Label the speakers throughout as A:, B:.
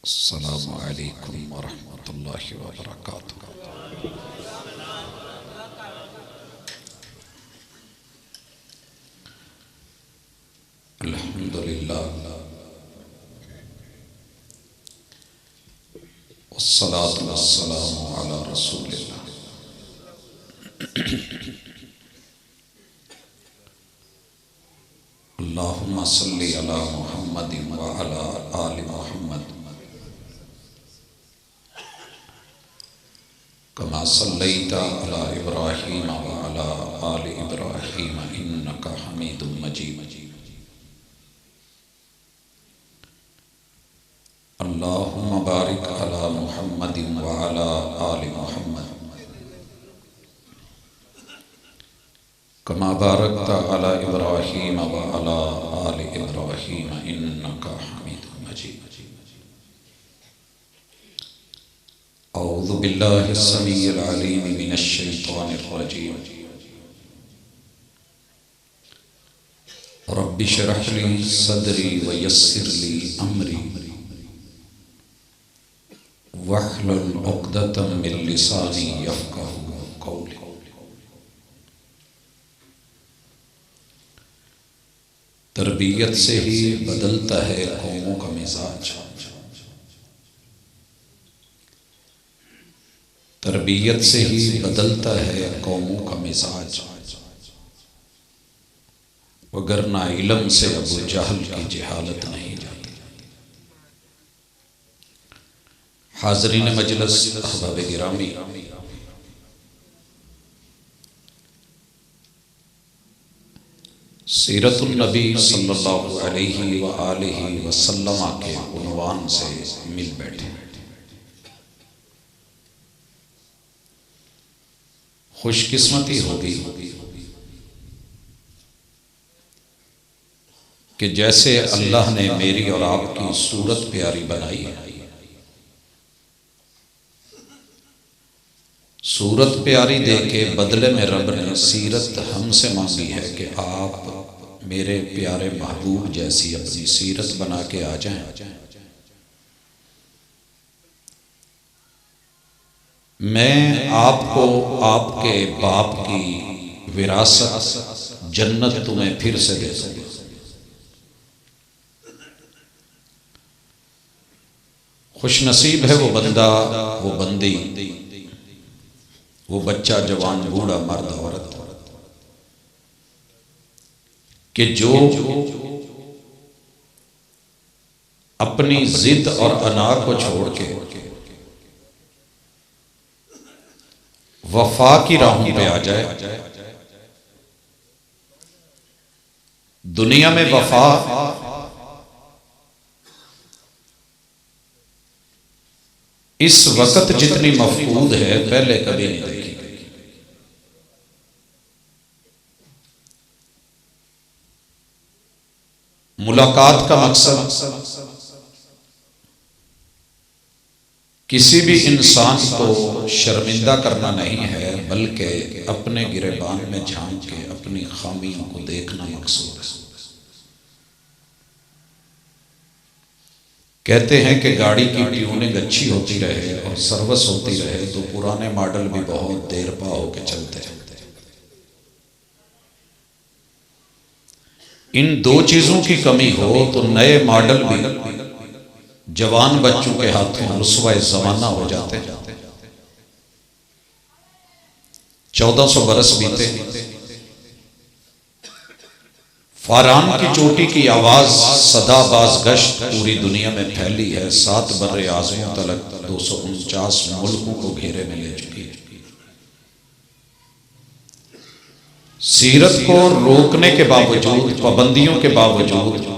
A: अस्सलामु अलैकुम वरहमतुल्लाहि वबरकातुहू। अल्हम्दुलिल्लाह वस्सलातु वस्सलामु अला रसूलिल्लाह। अल्लाहुम्मा सल्लि अला मुहम्मदिन व अला आलि मुहम्मद कमा सल्लैता अला इब्राहीम व अला आलि इब्राहीम इन्नका हमीदुम मजीद। अल्लाहुम्मा बारिक अला मुहम्मदिन व अला आलि मुहम्मद कमा बारकता अला इब्राहीम व अला आलि इब्राहीम इन्नका हमीदुम मजीद। औज़ु बिल्लाहि समीइल अलीम मिनश शैतानिर रजीम। रब्बि इश्रह ली सदरी व यस्सिर ली अमरी वहलुल उक़दतम मिन लिसानी यफ़क़हू क़ौली। तरबियत से ही बदलता है कौमों का मिजाज, तरबियत से ही बदलता है कौमों का मिजाज, वगरना इल्म से अबू जहल की जहालत नहीं जाती। हाज़रीन मजलिस, अहबाब गिरामी, सीरतुन नबी सल्लल्लाहु अलैहि व आलिहि वसल्लम के उन्वान से मिल बैठे। खुशकिस्मती होगी कि जैसे अल्लाह ने मेरी और आपकी सूरत प्यारी बनाई है, सूरत प्यारी दे के बदले में रब ने सीरत हमसे मांगी है कि आप मेरे प्यारे महबूब जैसी अपनी सीरत बना के आ जाएं। मैं आपको आपके बाप की विरासत जन्नत तुम्हें फिर से दे दूंगा। खुशनसीब है वो बंदा, वो बंदी, वो बच्चा, जवान, बूढ़ा, मर्द, औरत कि जो अपनी जिद और अना को छोड़ के वफा की राहों पे आ जाए। दुनिया में वफा इस वक्त जितनी मफकूद है पहले कभी नहीं देखी। मुलाकात का मकसद किसी भी इंसान को शर्मिंदा करना नहीं है, बल्कि अपने गिरेबान में झांक के अपनी खामियों को देखना मकसूद है। कहते हैं कि गाड़ी की ट्यूनिंग अच्छी होती रहे और सर्विस होती रहे तो पुराने मॉडल भी बहुत देर पा होके चलते हैं। इन दो चीजों की कमी हो तो नए मॉडल भी जवान बच्चों के हाथों रुस्वाए जमाना हो जाते हैं। 1400 बरस बीते, फारान की चोटी की आवाज सदाबाज गश्त पूरी दुनिया में फैली है। 7 बर्रे आज़मों तलक 249 मुल्कों को घेरे में ले चुकी है। सीरत को रोकने के बावजूद, पाबंदियों के बावजूद,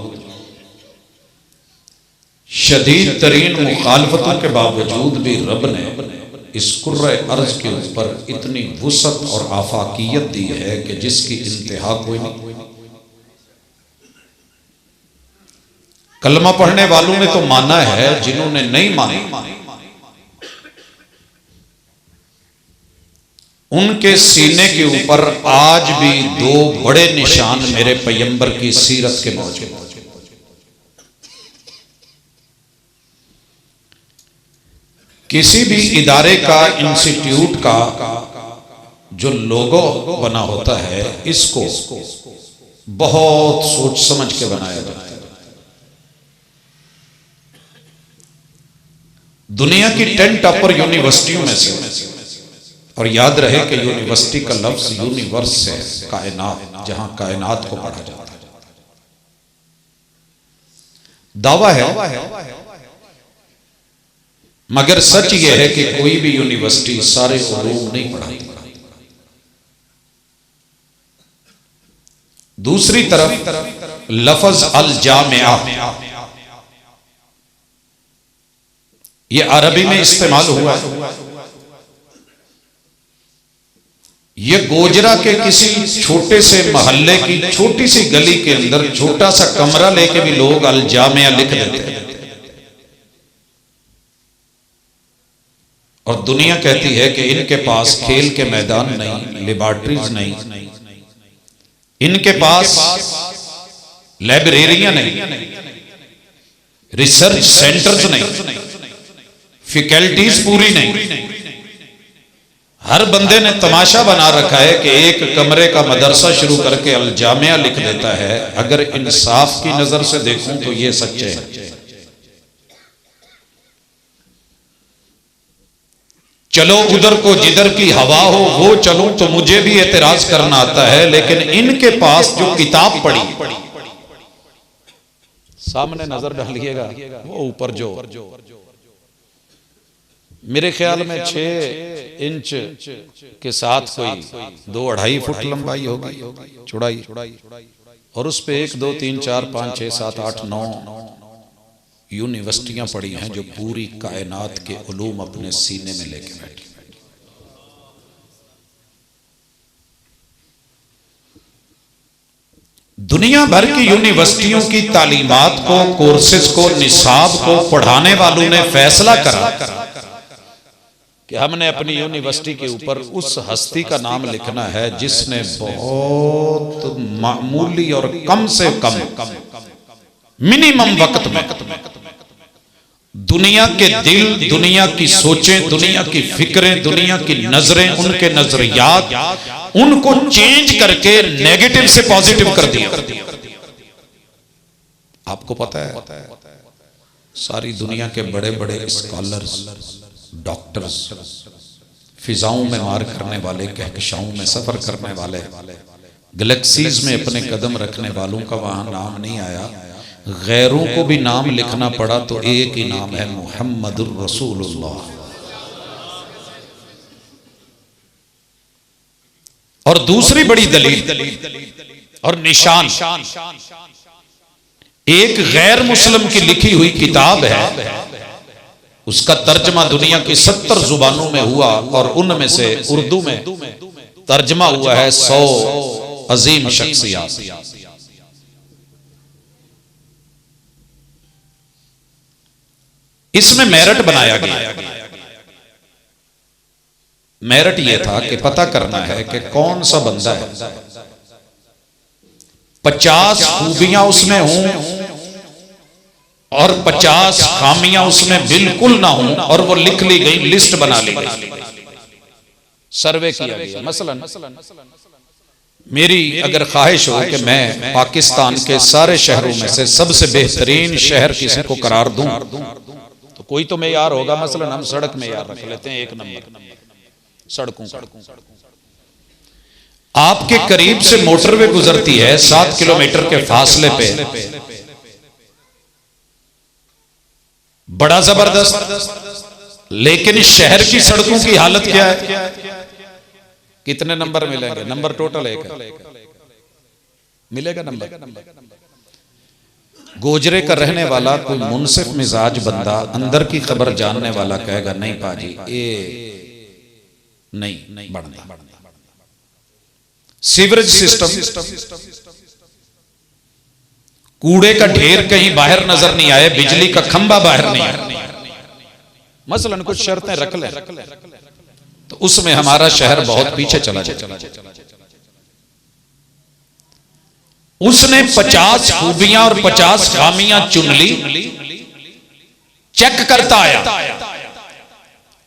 A: शदीद तरीन मुखालफतों के बावजूद भी रब ने इस कुर्रे अर्ज के ऊपर इतनी वुसअत और आफाकियत दी है कि जिसकी इंतहा कोई नहीं। कलमा पढ़ने वालों ने तो माना है, जिन्होंने नहीं माना उनके सीने के ऊपर आज भी 2 बड़े निशान मेरे पैगंबर की सीरत के मौजूद। किसी भी इदारे का, इंस्टीट्यूट का जो लोगो बना होता है, इसको बहुत सोच समझ के बनाया जाता है। दुनिया की 10 टॉपर यूनिवर्सिटियों में से, और याद रहे कि यूनिवर्सिटी का लफ्ज यूनिवर्स से, कायनात, जहां कायनात को पढ़ा जाता है। दावा है, मगर सच यह है कि कोई भी यूनिवर्सिटी सारे उलूम नहीं पढ़ाती। दूसरी तरफ लफ्ज अल जामिया, यह अरबी में इस्तेमाल हुआ है। यह गोजरा के किसी छोटे से मोहल्ले की छोटी सी गली के अंदर छोटा सा कमरा लेके भी लोग अल जामिया लिख देते हैं। और दुनिया कहती है कि इनके पास खेल के मैदान नहीं, लेबॉर्ट्रीज नहीं, इनके पास लाइब्रेरियां नहीं, रिसर्च सेंटर्स नहीं, फैकल्टीज पूरी नहीं। हर बंदे ने तमाशा बना रखा है कि एक कमरे का मदरसा शुरू करके अल जामिया लिख देता है। अगर इंसाफ की नजर से देखूं तो ये सच्चे है। चलो उधर को जिधर की हवा हो वो चलूं तो मुझे भी एतराज करना आता है, लेकिन इनके पास जो किताब पड़ी, सामने नजर डालिएगा, वो ऊपर जो मेरे ख्याल में 6 इंच के साथ कोई 2-2.5 फुट लंबाई होगी, चौड़ाई, और उस पे 1 2 3 4 5 6 7 8 9 यूनिवर्सिटियां पड़ी हैं जो पूरी कायनात के उलूम अपने सीने में लेके बैठी। दुनिया भर की यूनिवर्सिटियों की तालीमात को, कोर्सेज को, निसाब को पढ़ाने वालों ने फैसला करा कि हमने अपनी यूनिवर्सिटी के ऊपर उस हस्ती का नाम लिखना है जिसने बहुत मामूली और कम से कम मिनिमम वक्त में दुनिया के दिल, दुनिया की सोचें, दुनिया की फिक्रें, दुनिया की नजरें, उनके नजरियात, उनको चेंज करके नेगेटिव से पॉजिटिव कर दिया। आपको पता है सारी दुनिया के बड़े बड़े स्कॉलर्स, डॉक्टर्स, फिजाओं में मार करने वाले, कहकशाओं में सफर करने वाले, गैलेक्सीज में अपने कदम रखने वालों का वहां नाम नहीं आया। गैरों को भी नाम लिखना पड़ा तो एक ही नाम है, मुहम्मदुर रसूलुल्लाह। और दूसरी बड़ी दलील और निशान, एक गैर मुस्लिम की लिखी हुई किताब है, उसका तर्जमा दुनिया की 70 जुबानों में हुआ और उनमें से उर्दू में तर्जमा हुआ है 100 अजीम शख्सियात। इसमें मेरिट बनाया गया। मेरिट यह था कि पता करना है कि कौन सा बंदा है 50 खूबियां उसमें हों और 50 खामियां उसमें बिल्कुल ना हों, और वो लिख ली गई, लिस्ट बना ली गई, सर्वे किया गया। मसलन मेरी अगर ख्वाहिश हो कि मैं पाकिस्तान के सारे शहरों में से सबसे बेहतरीन शहर किसी को करार दूं, तो कोई तो मेयार होगा। मसलन हम सड़क मेयार रख लेते हैं, 1 नंबर सड़कों का। आपके करीब से मोटरवे गुजरती है 7 किलोमीटर के फासले पे, बड़ा जबरदस्त, लेकिन शहर की सड़कों की हालत क्या है? कितने नंबर मिलेंगे? नंबर टोटल 1 है, मिलेगा नंबर। गोजरे का रहने वाला कोई मुनसिफ मिजाज बंदा, अंदर की खबर जानने वाला कहेगा नहीं पाजी ये नहीं बढ़ना। सीवरेज सिस्टम, कूड़े का ढेर कहीं बाहर नजर नहीं आए, बिजली का खंभा बाहर नहीं आए, मसलन कुछ शर्तें रख ले तो उसमें हमारा शहर बहुत पीछे चला जाए। उसने 50 खूबियां और 50 खामियां चुन ली, चेक करता आया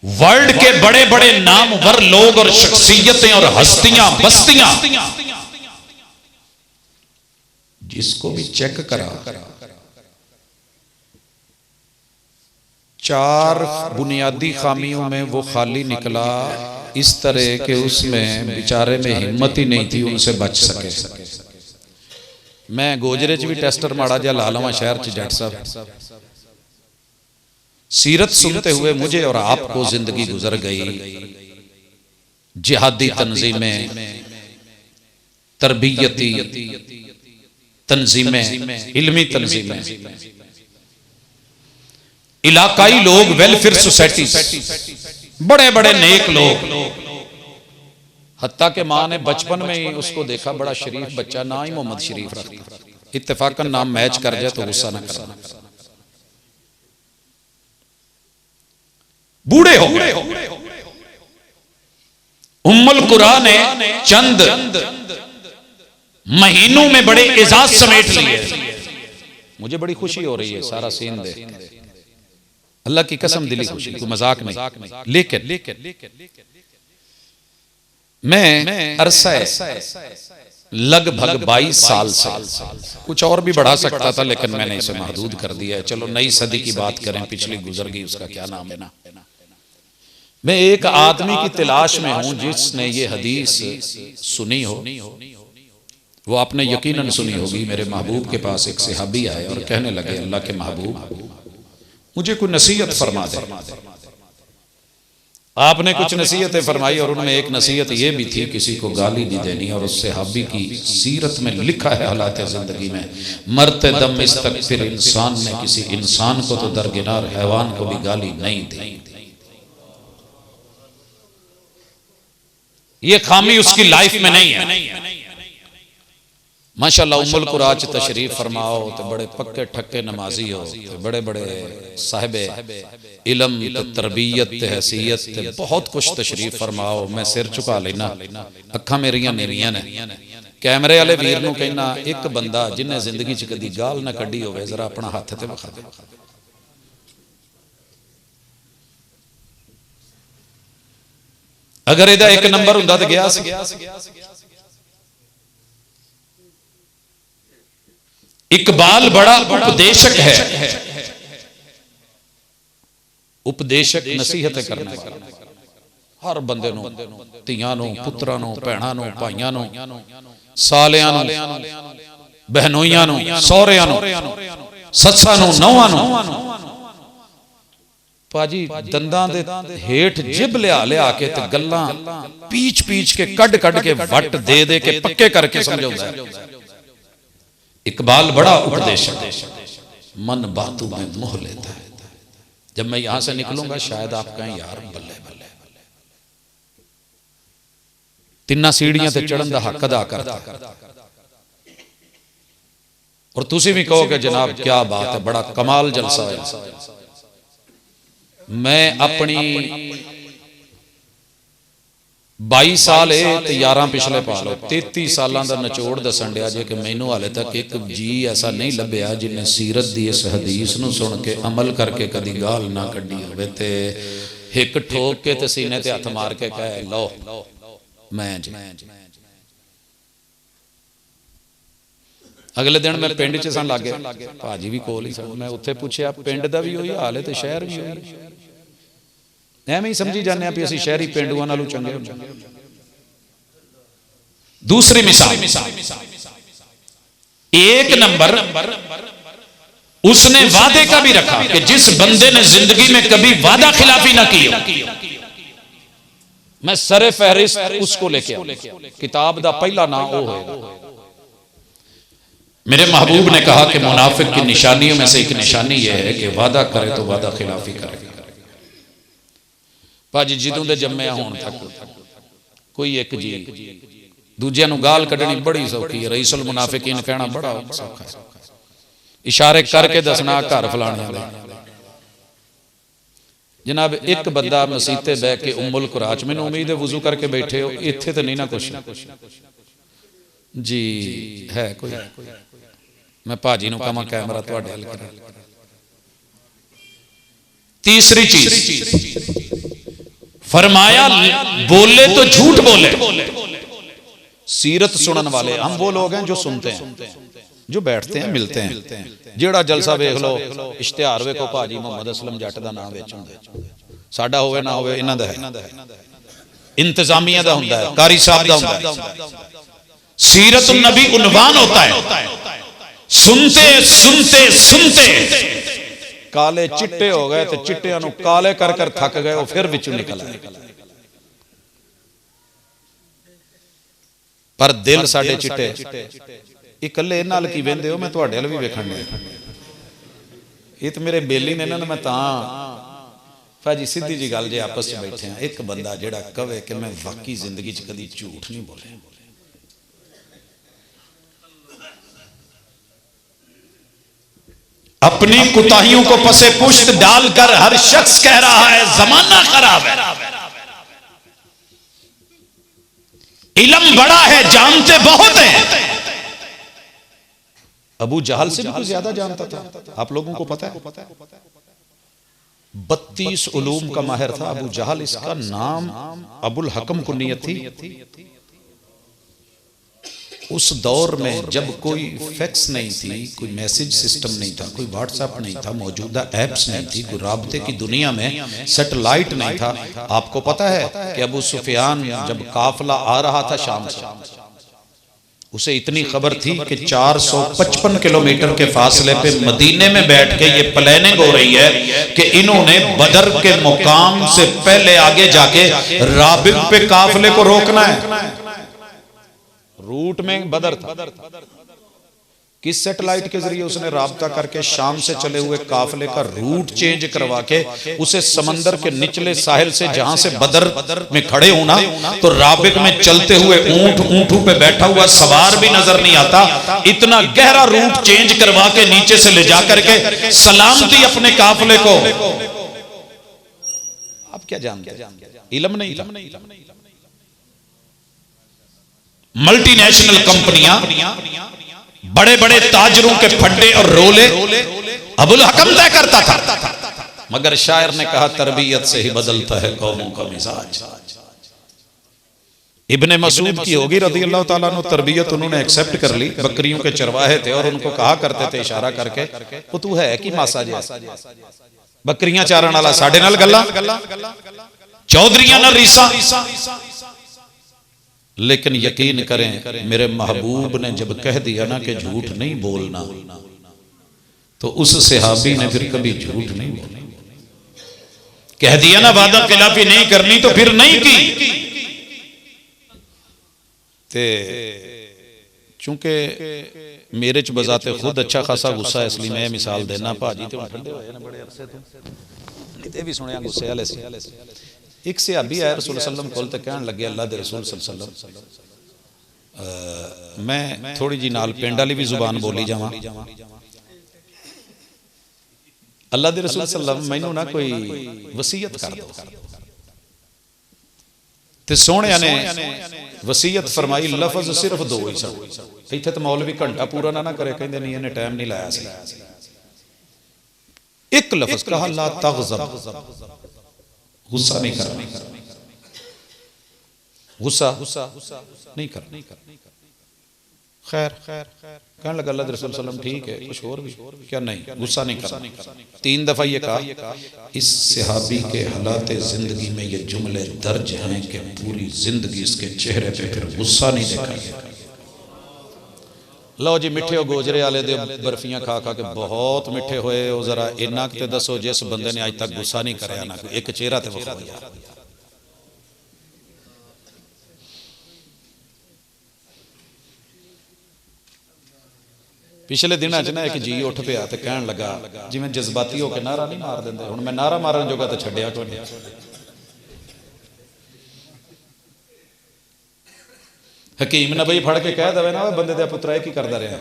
A: वर्ल्ड के बड़े बड़े नामवर लोग और शख्सियतें और हस्तियां बस्तियां जिसको भी चेक करा, 4 बुनियादी खामियों में वो खाली निकला, इस तरह के उसमें बेचारे में हिम्मत ही नहीं थी उनसे बच सके। मैं गोजरे च भी टेस्टर माड़ा जा ला लवा शहर च जट साहब, सीरत सुनते हुए मुझे और आपको जिंदगी गुजर गई। जिहादी तंजीमें, तरबियती तंजीमें, इल्मी तंजीमें, इलाकाई लोग, वेलफेयर सोसाइटी, बड़े बड़े नेक लोग, हत्ता के मां ने बचपन में ही उसको देखा बड़ा शरीफ बच्चा, ना ही मोहम्मद शरीफ रखता, इत्तेफाकन नाम मैच कर जाए तो गुस्सा ना करना। बूढ़े हो गए। उम्मुल कुरा ने चंद महीनों में बड़े एजाज समेट लिए। मुझे बड़ी खुशी हो रही है सारा सीन देख, अल्लाह की कसम दिली खुशी, कोई मजाक नहीं। लेकिन मैं अरसा लगभग 22 साल से, कुछ और भी बढ़ा सकता था लेकिन मैंने इसे महदूद कर दिया है। चलो नई सदी की बात करें, पिछली गुजर गई, उसका क्या नाम है ना। मैं एक आदमी की तलाश में हूं जिसने ये हदीस सुनी हो। वो आपने यकीनन सुनी होगी। मेरे महबूब के पास एक सहाबी आए और कहने लगे, अल्लाह के महबूब मुझे कोई नसीहत फरमा दे। आपने कुछ नसीहतें फरमाई और उनमें एक नसीहत ये भी थी, किसी को गाली नहीं देनी। और उस सहाबी की सीरत में लिखा है हालात जिंदगी में, मरते दम इस्तगफिर, इंसान ने किसी इंसान को तो दरकिनार हैवान को भी गाली नहीं दी। ये खामी उसकी लाइफ में नहीं है। माशाअल्लाह उम्मुल कुरा च तशरीफ फरमाओ तो बड़े पक्के ठक्के नमाजी हो, तो बड़े बड़े साहिबे इलम, तरबियत, हैसियत, बहुत कुछ तशरीफ फरमाओ। मैं सिर झुका लेना, अखा मेरियां नीवियां ने। कैमरे वाले वीर नूं कहना, एक बंदा जिन्हें जिंदगी च कदी गाल ना कढ़ी होवे जरा अपना हाथ ते विखा दे। अगर इहदा एक नंबर हुंदा तो गया सी। इकबाल बड़ा उपदेशक है, उपदेशक नसीहत करने वाला। हर बंदे नूं, धीआं नूं, पुत्रां नूं, भैणां नूं, भाईआं नूं, सालियां नूं, बहनोइयां नूं, सौहरियां नूं, सस्सां नूं, नौहां नूं। पाजी दंदां दे हेठ जिब लिया के ते गल्लां पीच पीच के कड के वट दे के पक्के करके समझाउंदा है। इकबाल बड़ा उपदेशक, मन बातों में मोह लेता है। जब मैं यहां से निकलूंगा शायद आप कहें यार बल्ले बल्ले, 3 सीढ़ियां ते चढ़न दा हक अदा करता, और तुसी भी कहो कि जनाब क्या बात है, बड़ा कमाल जलसा है। मैं अपनी 22 साल है तो 11 पिछले पा लो, 33 सालों का निचोड़ दसन दिया जे कि मैनू हाले तक एक जी ऐसा नहीं लभ्या जिन्हें सीरत दी इस हदीस नूं सुन के अमल करके कदी गाल ना कढ़ी होवे ते हिक ठोक के ते सीने ते हथ मार के कहे लो मैं जी। अगले दिन मैं पिंड च सन लागे, भाजी भी कोल ही सन। मैं उत्थे पूछया पिंड दा भी वही हाल है ते शहर भी वही। एवें ही समझी जाने भी असीं शहरी पिंडुआं नालों चंगे हुंदे। दूसरी मिसाल, एक नंबर उसने वादे का भी रखा कि जिस बंदे ने जिंदगी में कभी वादा खिलाफी ना की हो, मैं सरे फहरिस्त उसको लेके आऊं। किताब दा पहला नाम वो होगा। मेरे महबूब ने कहा कि मुनाफिक की निशानियों में से एक निशानी यह है कि वादा करे तो वादा खिलाफी करे। भाजी जिदों दे जम्मिया होण तक कोई एक जी दूजियां नूं गाल कढ़नी बड़ी सौखी है, रईसुल मुनाफिकीन कहना बड़ा सौखा है। इशारे करके दसना घर फलाने दा। जनाब एक बंदा मसीते बह के उम्मुल कुरा च, मैनूं उम्मीद है वुजू करके बैठे हो, इत्थे तो नहीं ना कुछ जी है कोई। मैं भाजी नूं कहां कैमरा तुहाडे हल करा। तीसरी चीज फरमाया बोले तो झूठ बोले। सीरत सुनन वाले हम वो लोग हैं जो सुनते हैं, जो बैठते हैं, मिलते हैं। जेड़ा जलसा वेख लो, इश्तिहार वेखो, भाजी मुहम्मद असलम जट दा नाम विच हुंदा, साडा होवे ना होवे इन्हां दा है, इंतजामिया दा हुंदा है, कारी साहब दा हुंदा है। सीरत नबी उन्वान होता है। सुनते सुनते सुनते काले चिट्टे हो गए, तो चिट्टियां नूं काले कर कर थक गए, वो फिर विचों निकल आए। पर दिल साडे चिट्टे इकल्ले इन्हां अल की वेंदे हो, मैं तुहाडे अल भी वेखण लगा। ये तो मेरे बेली ने, इन्हां नूं मैं तां भाजी सीधी जी गल जे आपस में बैठे हैं, एक बंदा जेड़ा कहे कि मैं वाकई जिंदगी च कदी झूठ नहीं बोले। अपनी कुताहियों को पसे पुश्त डालकर हर शख्स कह रहा है जमाना खराब है। इल्म बड़ा है, जानते बहुत हैं। अबू जहल से भी कुछ ज्यादा जानता था, आप लोगों को पता है। 32 उलूम का माहिर था अबू जहल। इसका नाम अबुल हकम कुन्नियत थी। उस दौर में जब कोई फैक्स नहीं थी, कोई मैसेज सिस्टम नहीं था, कोई व्हाट्सएप नहीं था, मौजूदा एप्स नहीं थी, कोई राब्ते की दुनिया में सैटेलाइट नहीं था। आपको पता है कि अबू सुफियान जब काफिला आ रहा था शाम से, उसे इतनी खबर थी कि 455 किलोमीटर के फासले पे मदीने में बैठ के ये प्लानिंग हो रही है कि इन्होंने बदर के मुकाम से पहले आगे जाके राबिग पे काफिले को रोकना है। रूट में बदर था। किस सैटेलाइट के जरिए उसने राब्ता करके शाम से चले हुए काफिले का रूट चेंज करवा के उसे समंदर के निचले साहिल से, जहां से बदर में खड़े होना, तो राबिग में चलते हुए ऊंटों पे बैठा हुआ सवार भी नजर नहीं आता, इतना गहरा रूट चेंज करवा के नीचे से ले जाकर के सलामती अपने काफिले को। आप क्या जानते हैं? इल्म नहीं। मल्टीनेशनल कंपनियां, बड़े बड़े ताजरों के फड्डे और रोले अबुल हकम तय करता था। मगर शायर ने कहा तरबियत से ही बदलता है कौमों का मिजाज। इब्ने मसूद की होगी रज़ी अल्लाह ताला अन्हु तरबियत उन्होंने एक्सेप्ट कर ली। बकरियों के चरवाहे थे और उनको कहा करते थे इशारा करके, वो तू है कि मासा जैसा, बकरियां चारण वाला साडे नाल गल्ला, चौधरियां नाल रीसा। लेकिन यकीन करें, मेरे महबूब ने जब कह दिया ना कि झूठ नहीं बोलना, तो उस सहाबी ने फिर कभी झूठ नहीं बोला। कह दिया ना वादा खिलाफी नहीं करनी, तो फिर नहीं की। चूंकि मेरे च बजाते खुद अच्छा खासा गुस्सा है, इसलिए मैं मिसाल देना। भाजी तो ठंडे होए ने बड़े अरसे तो भी सुनिया गुस्से वाले से। एक सहाबी आया रसूल सल्लम कोल ते कहन लगे, अल्लाह दे रसूल सल्लम, मैं थोड़ी जी नाल पिंड वाली भी जुबान बोली जावां। अल्लाह दे रसूल सल्लम मैनू ना कोई वसीयत कर दो। ते सोहणिया ने वसीयत फरमाई, लफज सिर्फ 2 ही सन। इत्थे तो मौलवी घंटा पूरा ना करे, कहंदे नहीं इन्हें टाइम नहीं लाया सी। एक लफज कहा, ला तग़ज़ब, गुस्सा नहीं करना, गुस्सा नहीं करना। खैर कहने लगा अल्लाह रसूल सल्लम, ठीक है कुछ और भी क्या? नहीं, गुस्सा नहीं करना। 3 दफा ये कहा। इस सहाबी के हालात जिंदगी में ये जुमले दर्ज हैं कि पूरी जिंदगी इसके चेहरे पे फिर गुस्सा नहीं देखा गया। लो जी, मिठे हो गोजरे वाले दे बर्फियां खा खा के बहुत मिठे होए हो, जरा इन्ना ते दसो जिस बंदे ने आज तक गुस्सा नहीं कराया ना एक चेहरा ते विखाओ यार। पिछले दिनों च ना एक जी उठ पिया ते कहन लगा, जिवें जज्बाती होकर नारा नहीं मार देंदे, हुण मैं नारा मारन जोगा तो छड्डिया कोई नहीं। हकीम नबी फड़ के कह दे ना, बंदे दे पुत्रा की करदा रहा,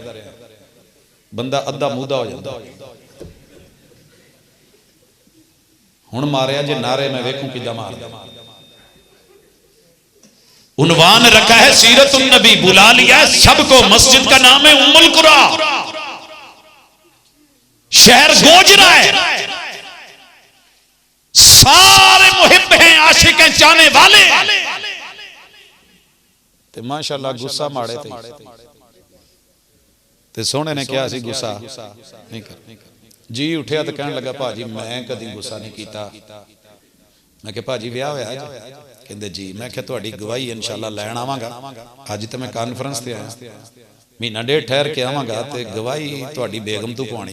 A: बंदा अद्धा मुद्दा हो जाता। हुण मारिया जे नारे, मैं वेखूं किदा मारदा। उन्वान रखा है सीरतुन नबी, बुला लिया सबको। मस्जिद का नाम है उम्मुल कुरा, शहर गोजरा है। सारे मुहिब हैं आशिक हैं चाहने वाले। ते माशाअल्लाह गुस्सा माड़े ते सोहणे ने कहा सी गुस्सा नहीं कर। जी उठिया तो कहने लगा भाजी मैं कदी गुस्सा नहीं किया। मैं कहा भाजी विआह होया कहंदे जी। मैं कहा तुहाडी गवाही इंशाअल्लाह लैण आवांगा। अज तो मैं कॉन्फ्रेंस ते आया, महीना डेढ़ ठहर के आवांगा ते गवाही तुहाडी बेगम तू पाउणी।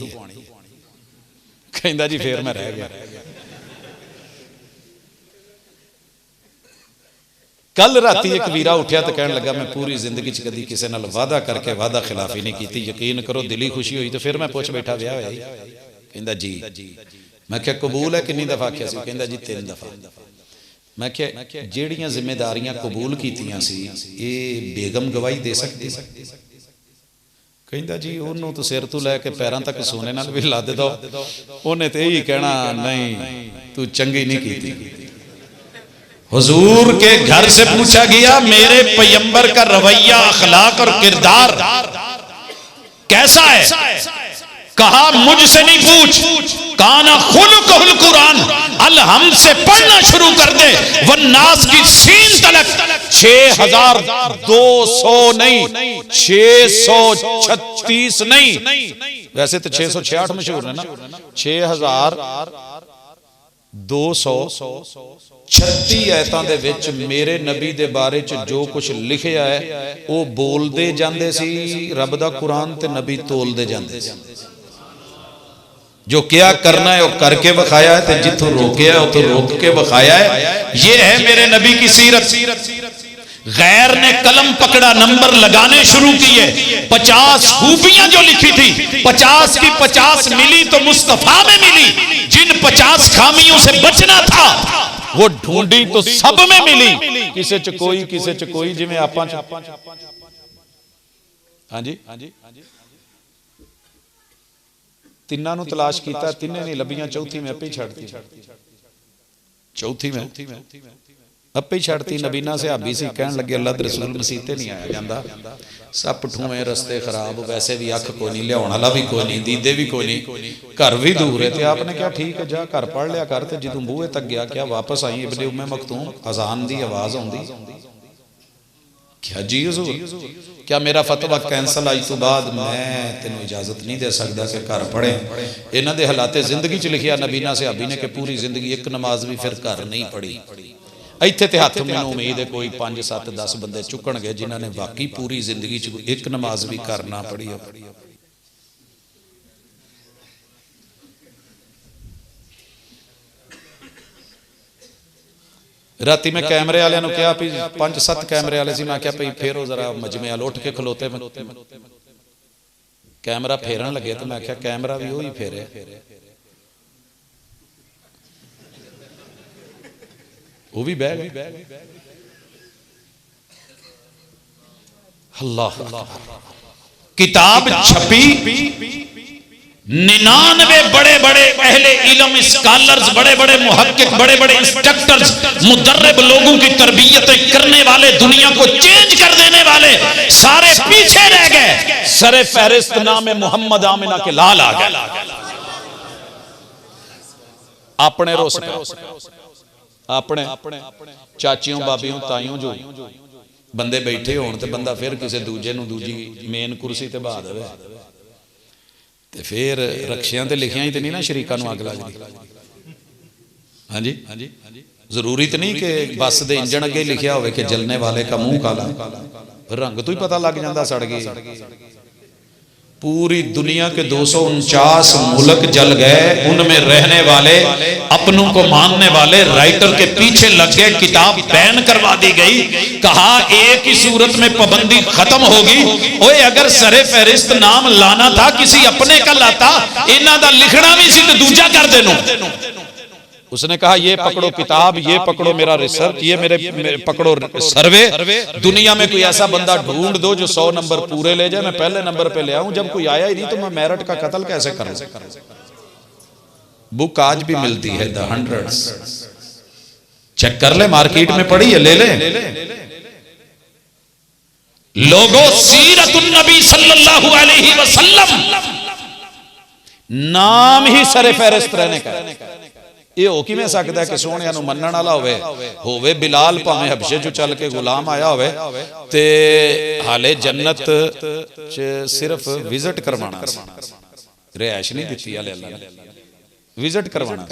A: कहंदा जी फिर मैं रह गया। कल राती एक वीरा उठिया तो कहने लगा मैं पूरी जिंदगी च कदी किसी नाल वादा करके वादा खिलाफी नहीं की। यकीन करो दिली खुशी हुई। तो फिर मैं पूछ बैठा विआह होया? कहंदा जी। मैं क्या कबूल है? कितनी दफा आख्या सी? कहंदा जी 3 दफा। मैं क्या जेड़ियां जिम्मेदारियां कबूल कीतियां सी ये बेगम गवाही दे सकती? कहंदा जी ओनू तो सिर तो लैके पैरों तक सोने नाल भी लद दो, उन्हें तो यही कहना नहीं तू चंगी नहीं कीती। हुजूर के घर से पूछा गया मेरे पैगंबर का रवैया, अखलाक और किरदार कैसा है? कहा मुझसे नहीं पूछ, काना खुलुकुल कुरान, अल हमसे पढ़ना शुरू कर दे वन्नास की सीन तलक। 6200 नहीं 636 नहीं, वैसे तो 666 मशहूर है ना। 6236 आयतां दे विच मेरे नबी दे बारे च जो कुछ लिखिया है वो बोलते जांदे सी। रब दा कुरान ते नबी तोलते जांदे सी। जो क्या करना है वो करके बखाया है, तो जिथों रोके है उतो रोक के बखाया है। ये है मेरे नबी की सीरत। गैर ने कलम पकड़ा, नंबर लगाने शुरू किए। 50 खूबियां जो लिखी थी 50 की 50 मिली तो मुस्तफा में मिली। जिन 50 खामियों से बचना था वो ढूंढी तो सब में मिली। किसे च कोई किसे च कोई, जिवें आपां हाँ जी तिन्ना नूं तलाश किया, तिन्ने नहीं लभियां, चौथी में आपे ही छड्डती। चौथी में आपे ही छड्डती। नबीना सहाबी सी, कहन लगे अल्लाह दे रसूल मसीते नहीं आया जांदा, सप ठूए रस्ते खराब, वैसे भी अख कोई नहीं, लियाउण वाला भी कोई नहीं, दीदे भी कोई नहीं, घर भी दूर है। तो आपने क्या ठीक है जा घर पढ़ लिया कर। ते जदों बूहे तक गया क्या वापस आई इब्ने उम्मे मखतूम, अजान दी आवाज आउंदी। क्या जी हुजूर क्या मेरा फतवा कैंसल आई तो बाद मैं तेनों इजाजत नहीं दे सकता कि घर पढ़े? इन्हां दे हालाते जिंदगी च लिखिया नबीना सहाबी ने कि पूरी जिंदगी एक नमाज भी फिर घर नहीं पढ़ी। इत्थे ते हथ मैनूं उम्मीद है कोई 5 7 10 बंदे चुकणगे जिन्हां ने वाकई पूरी जिंदगी च एक नमाज भी घर ना पढ़ी हो। राती मैं कैमरे वाले नूं कहा भी 5 7 कैमरे वाले सी, मैं क्या भाई फेरो जरा मजमे वाल उठ के खलोते में कैमरा फेरन लगे। तो मैं क्या कैमरा भी वही फेरे। वो भी बह गए। अल्लाह किताब छपी, 99 बड़े बड़े अहले इल्म स्कॉलर्स, बड़े बड़े मुहक्किक, बड़े बड़े इंस्ट्रक्टर्स, मुदर्रिब लोगों की तरबियतें करने वाले, दुनिया को चेंज कर देने वाले सारे पीछे रह गए। सरे फहरिस्त नाम मोहम्मद आमिना के लाल आ गए। अपने रोस अपने चाचियों बाबियों ताइयों जो बंदे बैठे होण ते बंदा फिर किसी दूजे नूं दूजी मेन कुर्सी ते बहा देवे ते फिर रक्षियां ते लिखियां ही तो नहीं ना शरीकां नूं अग लगदी। हाँ जी जरूरी तो नहीं कि बस दे इंजन अगे लिखिया होवे कि जलने वाले का मुंह काला, रंग तो ही पता लग जाता सड़ गई। पूरी दुनिया के 249 मुल्क जल गए, उनमें रहने वाले अपनों को मानने वाले राइटर के पीछे लग गए, किताब बैन करवा दी गई। कहा एक ही सूरत में पाबंदी खत्म होगी। ओए अगर सरे फहरिस्त नाम लाना था किसी अपने का लाता, इन्हां दा लिखना भी सी ते दूजा कर देनो। उसने कहा ये पकड़ो किताब, ये पकड़ो मेरा रिसर्च, ये मेरे पकड़ो सर्वे। दुनिया में कोई ऐसा बंदा ढूंढ दो जो 100 नंबर पूरे ले जाए, मैं पहले नंबर पे ले आऊं। जब कोई आया ही नहीं तो मैं मेरिट का कत्ल कैसे करूं? बुक आज भी मिलती है द हंड्रेड्स, चेक कर ले, मार्केट में पड़ी है, ले ले। लोगों सीरतुन नबी सल्लल्लाहु अलैहि वसल्लम नाम ही सरे फहरिस्त रहने का। ਇਹ ਹੋ ਕਿਵੇਂ ਸਕਦਾ ਕਿ ਸੋਹਣਿਆਂ ਨੂੰ ਮੰਨਣ ਵਾਲਾ ਹੋਵੇ ਬਿਲਾਲ ਭਾਵੇਂ ਹਬਸ਼ੇ ਚੋਂ ਚੱਲ ਕੇ ਗੁਲਾਮ ਆਇਆ ਹੋਵੇ ਤੇ ਹਾਲੇ ਜੰਨਤ ਚ ਸਿਰਫ ਵਿਜ਼ਿਟ ਕਰਵਾਉਣਾ ਸੀ, ਰਿਹਾਇਸ਼ ਨਹੀਂ ਦਿੱਤੀ ਹਾਲੇ ਅੱਲਾਹ ਨੇ, ਵਿਜ਼ਿਟ ਕਰਵਾਉਣਾ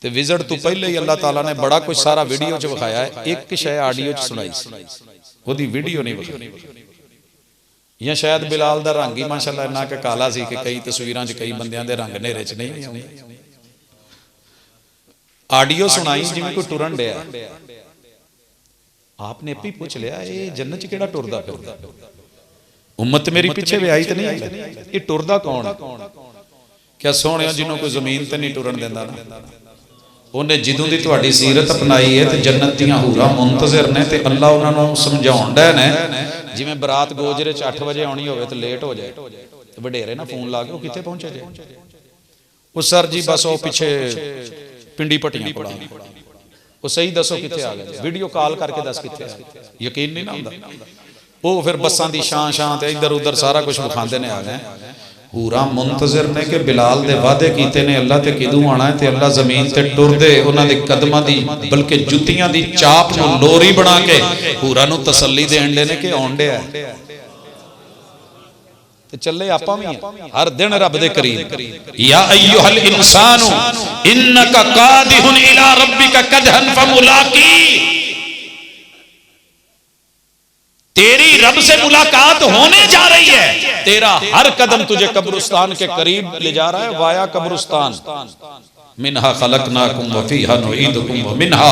A: ਤੇ ਵਿਜ਼ਿਟ ਤੋਂ ਪਹਿਲੇ ਹੀ ਅੱਲਾਹ ਤਾਲਾ ਨੇ ਬੜਾ ਕੁਝ ਸਾਰਾ ਵੀਡੀਓ ਚ ਵਿਖਾਇਆ ਹੈ। ਇੱਕ ਸ਼ੈ ਆਡੀਓ ਚ ਸੁਣਾਈ ਸੀ, ਉਹਦੀ ਵੀਡੀਓ ਨਹੀਂ ਵਿਖਾਈ। ਜਾਂ ਸ਼ਾਇਦ ਬਿਲਾਲ ਦਾ ਰੰਗ ਹੀ ਮਾਸ਼ਾਅੱਲਾ ਇੰਨਾ ਕਿ ਕਾਲਾ ਸੀ ਕਿ ਕਈ ਤਸਵੀਰਾਂ 'ਚ ਕਈ ਬੰਦਿਆਂ ਦੇ ਰੰਗ ਹਨੇਰੇ 'ਚ ਨਹੀਂ ਆਉਂਦੇ। ਆਡੀਓ ਸੁਣਾਈ ਜਿਵੇਂ ਕੋਈ ਟੁਰਨ ਡਿਆ। आपने भी पूछ लिया ये जन्नत च केड़ा टुरदा फिरदा, उम्मत मेरी पीछे भी आई तो नहीं आई, ये टुरदा कौन है? क्या सोहणिया जिन्हों कोई जमीन ते नहीं टुरन देंदा ना, उन्हें जिदों दी तुहाडी सीरत अपनाई है ते जन्नत दीयां हूरां मुंतज़िर ने ते अल्लाह उन्हां नूं समझाउण डे ने जिवें बरात गोजरे च 8 बजे आउणी होवे ते लेट हो जाए ते वडेरे ना फोन ला के वो कित्थे पहुंचे जे, वो सर जी बस वो पिछे पिंडी पट्टियां पड़ा, वो सही दसो कित्थे आ गए, वीडियो कॉल करके दस कित्थे आ, यकीन नहीं ना हुंदा। वो फिर बसां दी शां शां ते इधर उधर सारा कुछ विखांदे ने आ गए। हूरां मुंतज़िर ने कि बिलाल दे वादे कीते ने अल्लाह ते किदों आना है ते अल्लाह जमीन ते टुरदे उन्हां दे कदमां दी बल्कि जुत्तियां दी चाप नूं लोरी बना के हूरां नूं तसल्ली देण दे ने कि आउण डे है ते चले आपां भी हर दिन रब दे करीब। या अय्युहल इंसानु इन्नका कादिहुन इला रब्बिका कदहन फमुलाकी, तेरी रब से मुलाकात होने जा रही है, तेरा हर कदम तुझे कब्रिस्तान के करीब ले जा रहा है। वाया कब्रिस्तान मिनहा खलकनाकुम व फीहा नुईदुकुम व मिनहा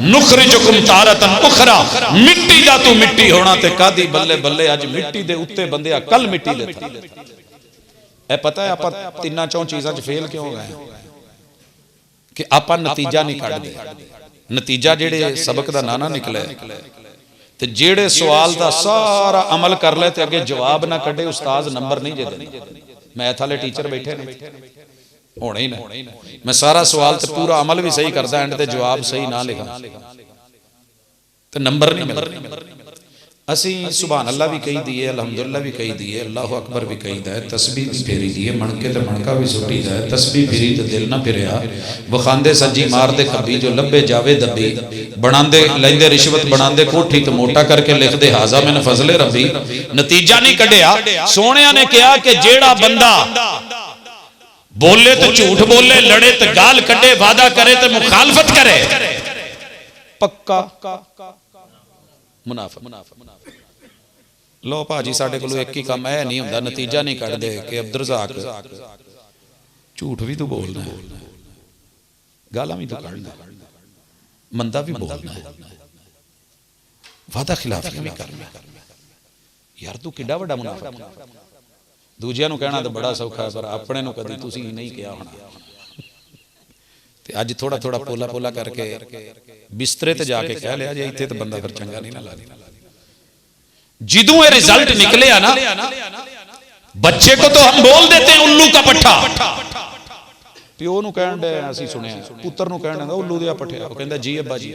A: नुखरिजुकुम तारतन उखरा, मिट्टी दा तू मिट्टी होना ते कादी बल्ले बल्ले अज मिट्टी दे उत्ते बंदे कल मिट्टी दे था। ए पता है आपां तिन्ना चौं चीज़ां च फेल क्यों गए कि आपां नतीजा नहीं कढदे, नतीजा जेड़े सबक दा ना निकले ते जेड़े सवाल दा सारा अमल कर ले ते अगे जवाब ना कढे उस्ताद नंबर नहीं जे देंदे। मैथ वाले टीचर बैठे ने होने ही ना, मैं सारा सवाल ते पूरा अमल भी सही करदा एंड ते जवाब सही ना लिखा ते नंबर नहीं मिलदा। असी सुभान अल्लाह भी कही दी है, अल्हम्दुलिल्लाह भी कही दी है, अल्लाहु अकबर भी कही दा है, तस्बीह भी फेरी दी है, मणके ते मणका भी सुटी दा है, तस्बीह फिरी ते दिल ना फिरिया, वखांदे सज्जी मारदे खब्बी जो लब्बे जावे दब्बी, बनांदे लैंदे रिश्वत बनांदे कोठी ते मोटा करके लिखदे हाजा मिन फजले रब्बी। नतीजा नहीं कढ़िया। सोहणिया ने कहा कि जेड़ा बंदा बोले तो झूठ बोले, लड़े तो गाल कढ़े, वादा करे तो मुखालफत करे, पक्का मुनाफिक। लो भाजी साडे कोल एक ही काम है नहीं हुंदा, नतीजा नहीं कढ़दे कि अब्दुल रज़ाक झूठ भी तू बोलना है, गालां भी तू कढ़ना, मंदा भी बोलना है, वादा खिलाफियां भी करना। यार तू किड्डा वड्डा मुनाफिक। दूजियां नूं कहना तो बड़ा सौखा है पर अपने नूं कदी तुसीं नहीं कहा होना। ते अज थोड़ा थोड़ा पोला पोला करके बिस्तरे ते जाके कह लिया जे इत्थे तो बंदा फिर चंगा नहीं ना लगदा। जिदों ये रिजल्ट निकले ना, बच्चे को तो हम बोल देते हैं उल्लू का पट्ठा, प्यो नूं कहण दे असीं सुनिया, पुत्तर नूं कहण दे उल्लू दा पट्ठा, वो कहंदा जी अब्बा जी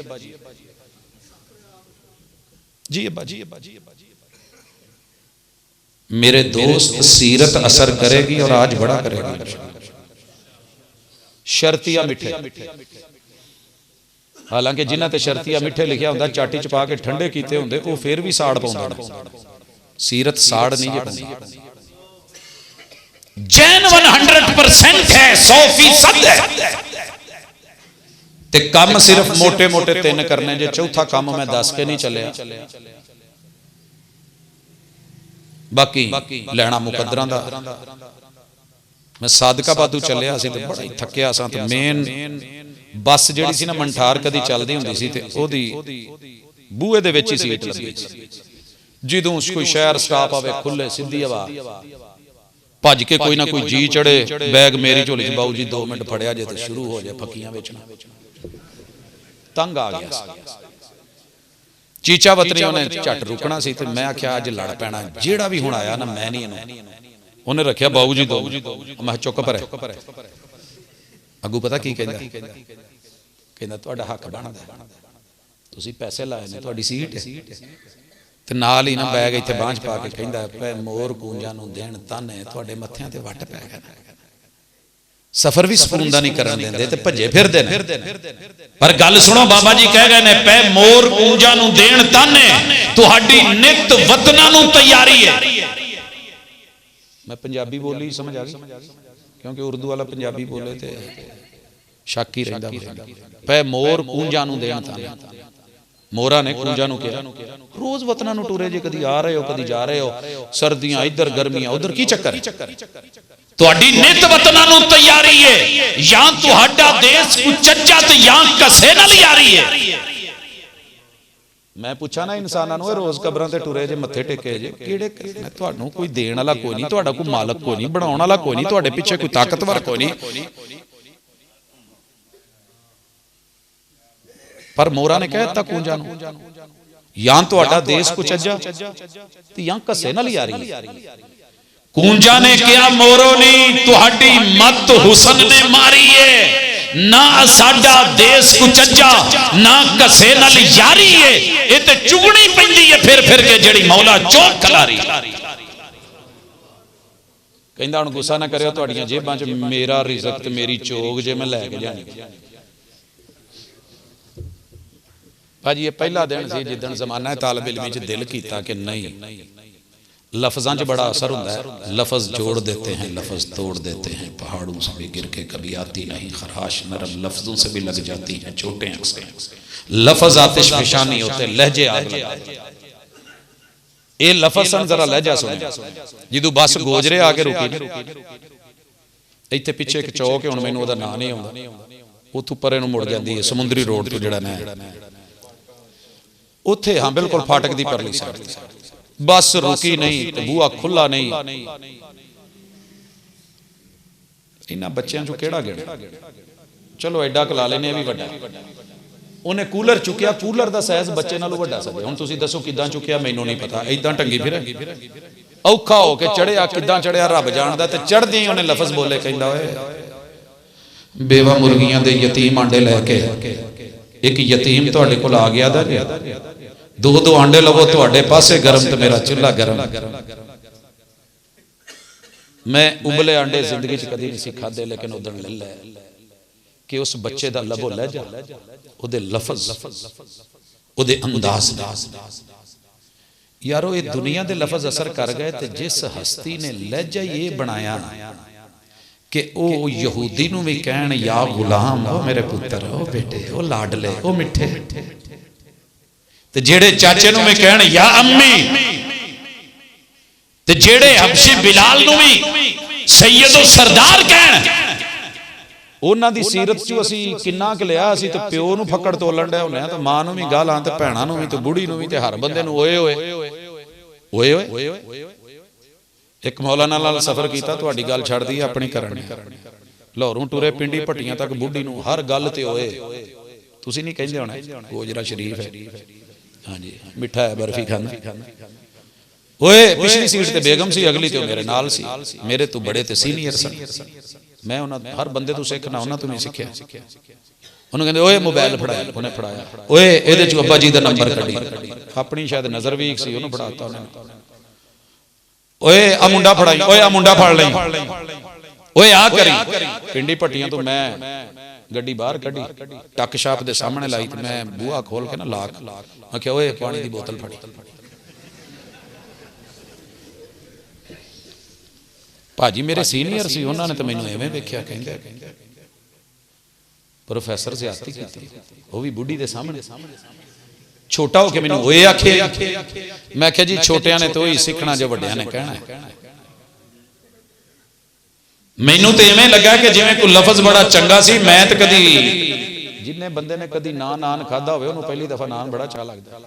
A: जी अब्बा जी अब्बा जी। मेरे दोस्त सीरत असर करेगी और आज बड़ा करेगी। शर्तिया मिठे, हालांकि जिन्हां ते शर्तिया मिठे लिखिया हुंदा चाटी च पा के ठंडे कीते हुंदे वो फिर भी साड़ पाउंदे, सीरत साड़ नहीं जे पाउंदी। जैन 100% है, 100% है ते काम सिर्फ मोटे मोटे 3 करने जे, चौथा काम मैं दस के नहीं चलिया, बाकी लैना मुकद्दरां दा। मैं सादका बादू चलिया सी ते बड़ा ही थकिया सा ते मेन बस जिहड़ी सी ना मंठार कदी चलदी हुंदी सी ते ओदी बूहे दे विच ही सीट लगी सी। जिदों कोई शहर स्टाप आवे खुले सीधी हवा भज के कोई ना कोई जी चढ़े, बैग मेरी झोली च, बाऊ जी 2 मिनट फड़िया जे ते शुरू हो जाए फकीयां बेचना। तंग आ गया चीचा वतनी उन्हें झट रुकना सी ते मैं आख्या अज लड़ पैना, जेड़ा भी हुण आया ना मैं नहीं इन्हूं। उन्हें रखिया बाऊ जी 2, मैं चुक पर अगू पता की कहंदा, कहंदा तुहाडा हक बनदा, तुसीं पैसे लाए ने, तुहाडी सीट है ते नाल ही ना बैग इत्थे बांझ पा के कहंदा मोर कूंजां नूं देण ताने तुहाडे मत्थियां ते वट पै गए। सफर भी सकून दा नहीं करन देंदे ते भज्जे फिरदे ने। पर गल सुनो, बाबा जी कह गए ने पै मोर कूंजा नूं देण ताने तुहाडी नित वतनां नूं तैयारी है। मैं पंजाबी बोली समझ आ गई, क्योंकि उर्दू वाला पंजाबी बोले तो शक ही रहिंदा। पै मोर कूंजा नूं देण ताने, मोरा ने कूंजा नूं कहा रोज वतनां नूं टुरे जे, कदी आ रहे हो कदी जा रहे हो, सर्दियां इधर गर्मियां उधर, की चक्कर? तुहाडी नित वतनां नूं तैयारी है, या तुहाडा देश कुचज्जा ते या कसे नाल यारी है। मैं पूछा ना इंसानां नूं रोज कबरां ते टुरे जे, मत्थे टेके जे, किहड़े? तुहानूं कोई देण वाला कोई नहीं, तुहाडा कोई मालक कोई नहीं, बनाउण वाला कोई नहीं, तुहाडे पिछे कोई ताकतवर कोई नहीं। पर मोरा ने कहता कूंजा नूं, या तुहाडा देश कुचज्जा ते या कसे नाल यारी। कूंजा ने कहा मोरो नहीं, तुहाडी मत हुसन ने मारी है, ना साडा देश कुचज्जा ना कसे नाल यारी है। ये ते चुगनी पैंदी है फिर फिर के जेड़ी मौला चौक खलारी। कहंदा हुण गुस्सा ना करियो, तुहाडीआं जेबां च मेरा रिज़क ते मेरी चोग जे, मैं लैके जानी। भाजी ये पहला दिन सी जिदन जमाना तालिब इल्मी च दिल कीता कि नहीं, लफ्ज़ां च बड़ा असर होता है। लफ्ज़ जोड़ देते हैं, लफ्ज़ तोड़ देते हैं। पहाड़ों से भी गिर के कभी आती नहीं खराश, नरम लफ्ज़ों से भी लग जाती हैं चोटें अक्सर। लफ्ज़ आतिश फिशानी होते, लहजे आग लगाते। ये लफ्ज़ सन, जरा लहजा सुने। जिदू बस गोजरे आके रुकी, इत्थे पिछे एक चौक है, हुण मैनूं ओहदा नाम नहीं आउंदा, उत्थों परे नूं मुड़ जाती है समुंदरी रोड तो जिहड़ा नहर उत्थे, हाँ बिल्कुल फाटक दी परली साइड। बस रुकी नहीं, बूहा खुला नहीं। इन्हां बच्चों चों केड़ा गिण, चलो एडा कला लेने भी वड्डा। उन्हें कूलर चुकिया, कूलर दा साइज बच्चे नालों वड्डा सी। हुण तुसीं दसो किदां चुकिया, मैनूं नहीं पता। इदां टंगी फिरे, औखा हो के चढ़िया, किदां चढ़िया रब जाणदा। ते चढ़दे ही उन्हें लफ्ज़ बोले, कहंदा ओए बेवा मुर्गियां दे यतीम आंडे लैके एक यतीम तुहाडे कोल आ गया दा, दो दो आंडे लवो तुहाडे पासे गरम ते मेरा चुल्हा गरम। मैं उबले आंडे जिंदगी च कदी नहीं सी खाधे, लेकिन उदण ले लै कि उस बच्चे दा लबो लहजा, ओदे लफ्ज़, ओदे अंदाज। यारो ये दुनिया दे लफ्ज़ असर कर गए, ते जिस हस्ती ने लहजा ये बनाया कि ओ यहूदी नूं भी कहण या गुलाम, ओ मेरे पुत्र, ओ बेटे, ओ लाडले, ओ मिठे, ते जेड़े चाचे नूं भी कहण या अम्मी, ते जेड़े हबशी बिलाल नूं भी सैयदो सरदार कहण। उन्हां दी सीरत चों असीं किन्ना क लिया। असीं ते प्यो नूं फक्कड़ तोलण डे हुंदे आ, ते मां नूं भी गालां, ते भैणां नूं भी, ते बुढ़ी नूं भी, ते हर बंदे नूं ओए ओए ओए ओए। एक मौलाना नाल सफर किया, तुहाडी गल छड्ड दी अपनी करनी। लाहौरों टुरे पिंडी भट्टियां तक बुढ़ी नूं हर गल ते ओए। तुसीं नहीं कहिंदे होणे गोजरा शरीफ है, हाँ जी, मिठा है, बर्फी खाना। ओए पिछली सीट ते बेगम सी, अगली ते मेरे नाल सी, मेरे तो बड़े ते सीनियर सन। मैं उन्हां हर बंदे तो सीखना, उन्हां तो नहीं सीखिया। उन्होंने कहंदे ओए मोबाइल फड़ाया, उन्हें फड़ाया। ओए इहदे च अब्बा जी दा नंबर कड्डी, अपनी शायद नज़र वीक सी, उन्होंने फड़ाता उन्होंने। ओए आ मुंडा फड़ाई, ओए आ मुंडा फड़ लई, ओए आ करी। पिंडी भट्टियां तो मैं गड्डी बाहर कड्डी, टक छाप दे सामने लाई, ते मैं बूहा खोल के ना लाक आख्या ओए पानी दी बोतल फड़ी। भाजी मेरे सीनियर सी, उन्होंने तो मैनूं एवें वेख्या, कहंदे प्रोफैसर ज़्यादती कीती, वो भी बुढ़ी दे सामने। छोटा हो के मैनूं ओए आखे, मैं आख्या जी छोटियां ने तो ही सीखना जो वड्डियां ने कहना है। मैनूं तो इवें लगा कि जिवें कोई लफ्ज़ बड़ा चंगा सी। मैं तो कदी, जिन्ने बंदे ने कदी नान खादा होवे उन्होंने पहली दफा नान बड़ा चा लगदा।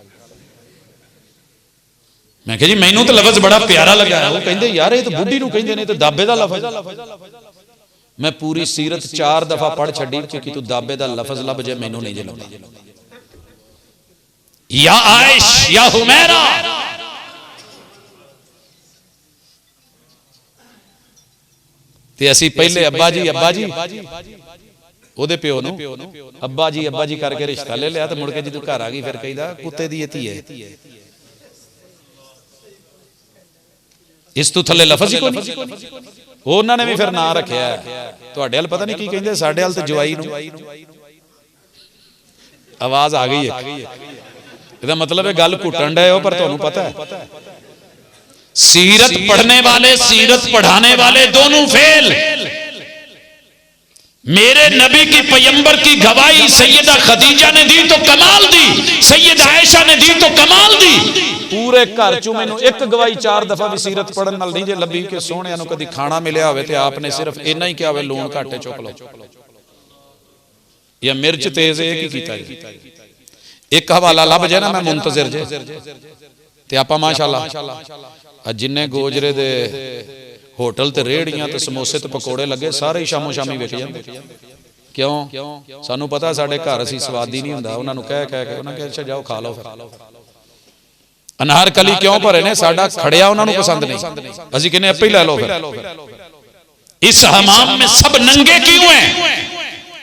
A: मैं कहा जी मैनूं तो लफ्ज़ बड़ा प्यारा लगा। वो कहंदे यार ये तो बुढ़ी नूं कहंदे ने, तो दाबे दा लफ्ज़। मैं पूरी सीरत 4 दफा पढ़ छड्डी कि तू दाबे दा लफ्ज़ लभ जे, मैनूं नहीं जे लभदा। या आयश या हुमैरा, ते असी पहले अब्बा जी ओदे प्यो नूं अब्बा जी करके रिश्ता ले लिया, तो मुड़ के जदों घर आ गई फिर कहीदा कुत्ते दी धी है। इस तो थले लफज ही कोई उन्होंने भी फिर नाम रखिया तुहाडे हल पता नहीं की कहंदे साडे हल ते जवाई नूं आवाज आ गई है इसदा मतलब है गल घुटन डे हो पर तुहानूं पता है सीरत पढ़ने वाले सीरत पढ़ाने वाले दोनों फेल। मेरे नबी की पैगंबर की गवाही सैयदा खदीजा ने दी तो कमाल दी, सैयदा आयशा ने दी तो कमाल दी। पूरे घर चों मैनूं एक गवाही 4 दफा भी सीरत पढ़न नाल नहीं जे लभी कि सोहणिया नूं कदी खाना मिलिया होवे ते आपने सिर्फ इन्ना ही किया होवे लूण घाटे चुक लो या मिर्च तेज है की कीता जी। एक हवाला लभ जाए ना मैं मुंतजिर जे ते आपां माशाअल्लाह जिन्ने गोजरे दे होटल ते रेहड़ियां ते समोसे ते पकौड़े लगे सारे शामो शामी विक जांदे। क्यों? सानू पता साडे घर असीं स्वादी नहीं हुंदा उन्हां नूं कह के उन्हां कह अच्छा जाओ खा लो फिर। अनारकली क्यों भरे ने साडा खड़िया उन्हां नूं पसंद नहीं असीं कहने आपे ही लै लो फिर। इस हमाम में सब नंगे क्यों हैं?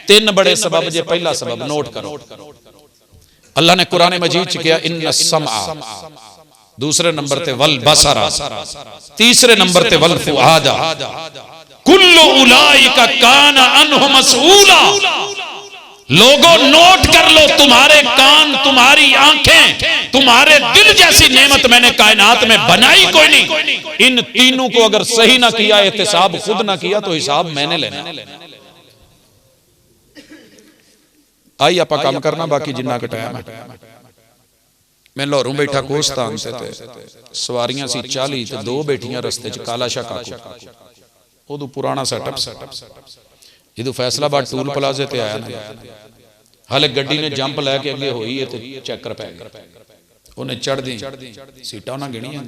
A: 3 बड़े सबब जे। पहला सबब नोट करो अल्लाह ने कुरान मजीद च किया इन्ना समा, दूसरे नंबर ते वल बसरा, तीसरे नंबर ते वल फुआदा कुल्लु उलाइका काना अनहु मसऊला। लोगों नोट कर लो तुम्हारे कान तुम्हारी आंखें तुम्हारे दिल जैसी नेमत मैंने कायनात में बनाई कोई नहीं। इन तीनों को अगर सही ना किया एहतिसाब खुद ना किया तो हिसाब मैंने लेना। आई आप काम करना बाकी जिन्ना का टाइम है। मैं लाहौरों बैठा कोस्तान से सवारियां सी 40 ते 2 बैठियां रस्ते च काला शाह काकू उदू पुराना सेटअप जो फैसलाबाद टूल प्लाजे ते आया ना हाले गड्डी ने जंप लैके अगे होई है ते चैकर पै गया उन्हें चढ़दी सीटां उन्हां गिणियां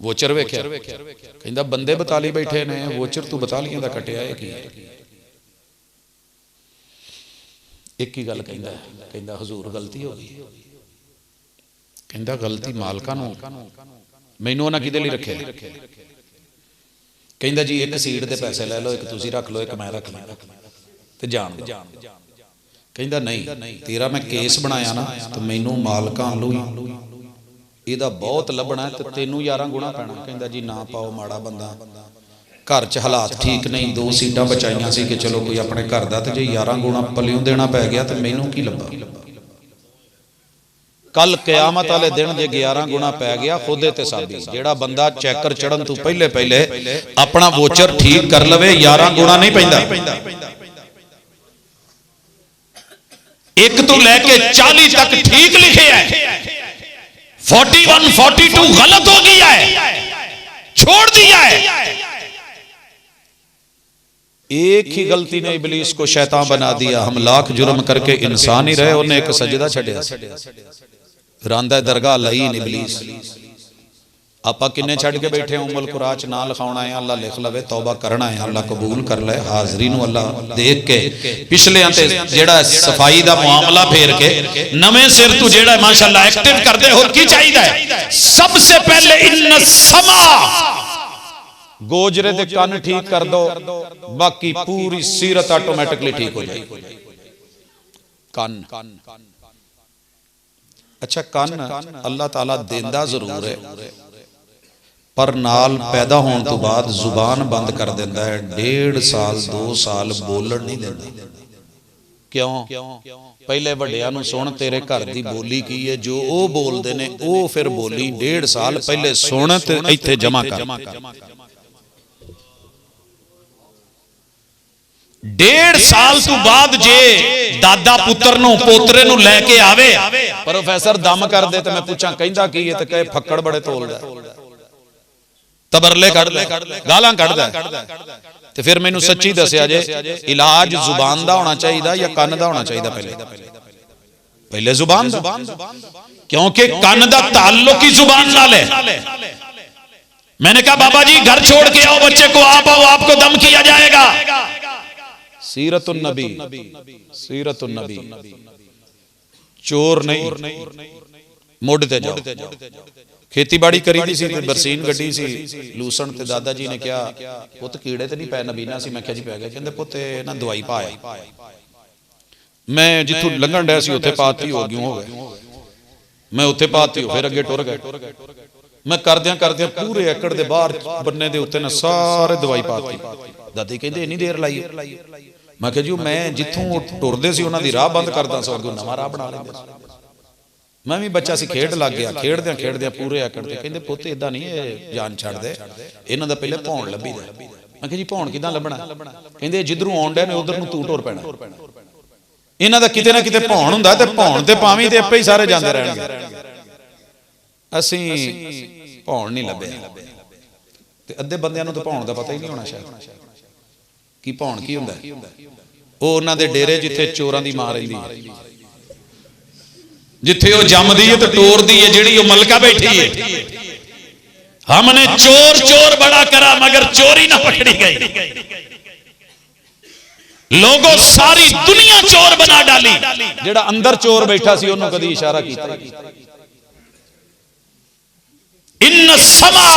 A: वोचर वेख्या कहंदा बंदे 42 बैठे ने वोचर तू 42 दा कटिया है की एक ही गल कहंदा हजूर गलती हो गई। कहंदा गलती मालकां नूं मैनूं उन्हां किहदे लई रखे। कहंदा जी एक सीट दे पैसे ले लो एक तुसीं रख लो एक मैं रख लूं ते जान दो। कहंदा नहीं तेरा मैं केस बनाया ना तो मैनूं मालकां लूं इहदा बहुत लभना ते तैनूं 11 गुणा पैना। कहंदा जी ना पाओ माड़ा बंदा घर च हालात ठीक नहीं 2 सीटां बचाइयां सी कि चलो कोई अपने घर दा ते जे 11 गुणा पलियों देना पै गया तो मैनूं की लभा। कल कयामत वाले दिन जे 11 गुणा पै गया खुद एहतिसाबी जेड़ा बंदा चैकर चढ़न तो पहले पहले अपना वोचर ठीक कर लवे 11 गुणा नहीं पैंदा। एक तो लेके 40 तक ठीक लिखे है 41 42 गलत हो गया है छोड़ दिया है। एक ही गलती ने इबलीस को शैतान बना दिया। हम लाख जुर्म करके इंसान ही रहे उन्हें एक सजदा छड्या रांदा दरगाह लई इबलीस। आपा किन्ने छड़ के बैठे उम्मुल कुरा च ना लिखाउणा है अल्लाह लिख लवे तौबा करना है अल्लाह कबूल कर ले। हाजरी नूं अल्लाह देख के पिछले ते जेड़ा सफाई दा मामला फेर के नवे सिर तू जेड़ा माशाअल्लाह एक्टिव कर दे होर की चाहिदा है। सबसे पहले इन्न समा गोजरे दे कान ठीक कर दो बाकी पूरी सीरत ऑटोमेटिकली ठीक हो जाएगी। कान अच्छा कान अल्लाह ताला देंदा जरूर है पर नाल पैदा होने तो बाद जुबान बंद कर देंदा है। 1.5 साल 2 साल बोलण नहीं देंदा। क्यों? पहले वड्डियां नूं सुन तेरे घर दी बोली की है जो वो बोलदे ने वो फिर बोली 1.5 साल पहले सुन ते इत्थे जमा कर। 1.5 साल तो बाद जे दादा पुत्र नूं पोतरे नूं लेके आवे प्रोफेसर दम कर दे तो मैं पूछा कहंदा की है तो कहे फक्कड़ बड़े तोलदा तबरले कढ़ ले गालां कढ़दा ते फिर मैनूं सच्ची दस्या जे इलाज जुबान दा होना चाहिए या कान दा होना चाहिए। पहले जुबान दा क्योंकि कान दा ताल्लुक ही जुबान नाल है। मैंने कहा बाबा जी घर छोड़ के आओ बच्चे को आप आओ आपको दम किया जाएगा। सीरतुन नबी सीरतुन नबी चोर नहीं मुड़ते जाओ। खेतीबाड़ी करी दी सी बरसीन गड्डी सी लूसण ते दादा जी ने कहा पुत कीड़े ते नहीं पै नबीना सी। मैं क्या जी पै गया कहंदे पुत ना दवाई पाया मैं जिथों लंघण डया सी उत्थे पाती हो गई मैं उत्थे पाती फिर अगे टुर गए मैं करदियां करदियां पूरे एकड़ दे बाहर बन्ने दे उत्ते ना सारे दवाई पाती। दादी कहंदे इन्नी देर लाई। मैं कहा जी मैं जिथों टुरदे सी उन्हां दी राह बंद करदा सी, अगों नवां राह बना लैंदे सी। मैं भी बच्चा सी, खेड लग गया। खेडदियां खेडदियां पूरे एकड़ ते कहंदे पुੱਤ इदां नहीं ये जान छड्ड दे, इन्हां दा पहले भौण लभी दे। मैं कहा जी भौण किदां लभना? कहंदे जिधरों आउण डे ने उधर नूं तूं टुर पैणा। इन्हां दा किते ना किते भौण हुंदा ते भौण ते पावीं ते आपे ही सारे जांदे रहणगे। असीं भौण नहीं लभे ते अद्धे बंदियां नूं तां भौण दा पता ही नहीं होना शायद कि भौण की हुंदा। ओह उन्हां दे डेरे जिथे चोरां दी मां रहिंदी है, जिथे वो जमदी है तो टोरदी है, जिहड़ी वो मलका बैठी है। हमने चोर चोर बड़ा करा मगर चोरी ना पकड़ी गई। लोगों सारी दुनिया चोर बना डाली, जिहड़ा अंदर चोर बैठा सी उन्होंने कदी इशारा कीता। इन समा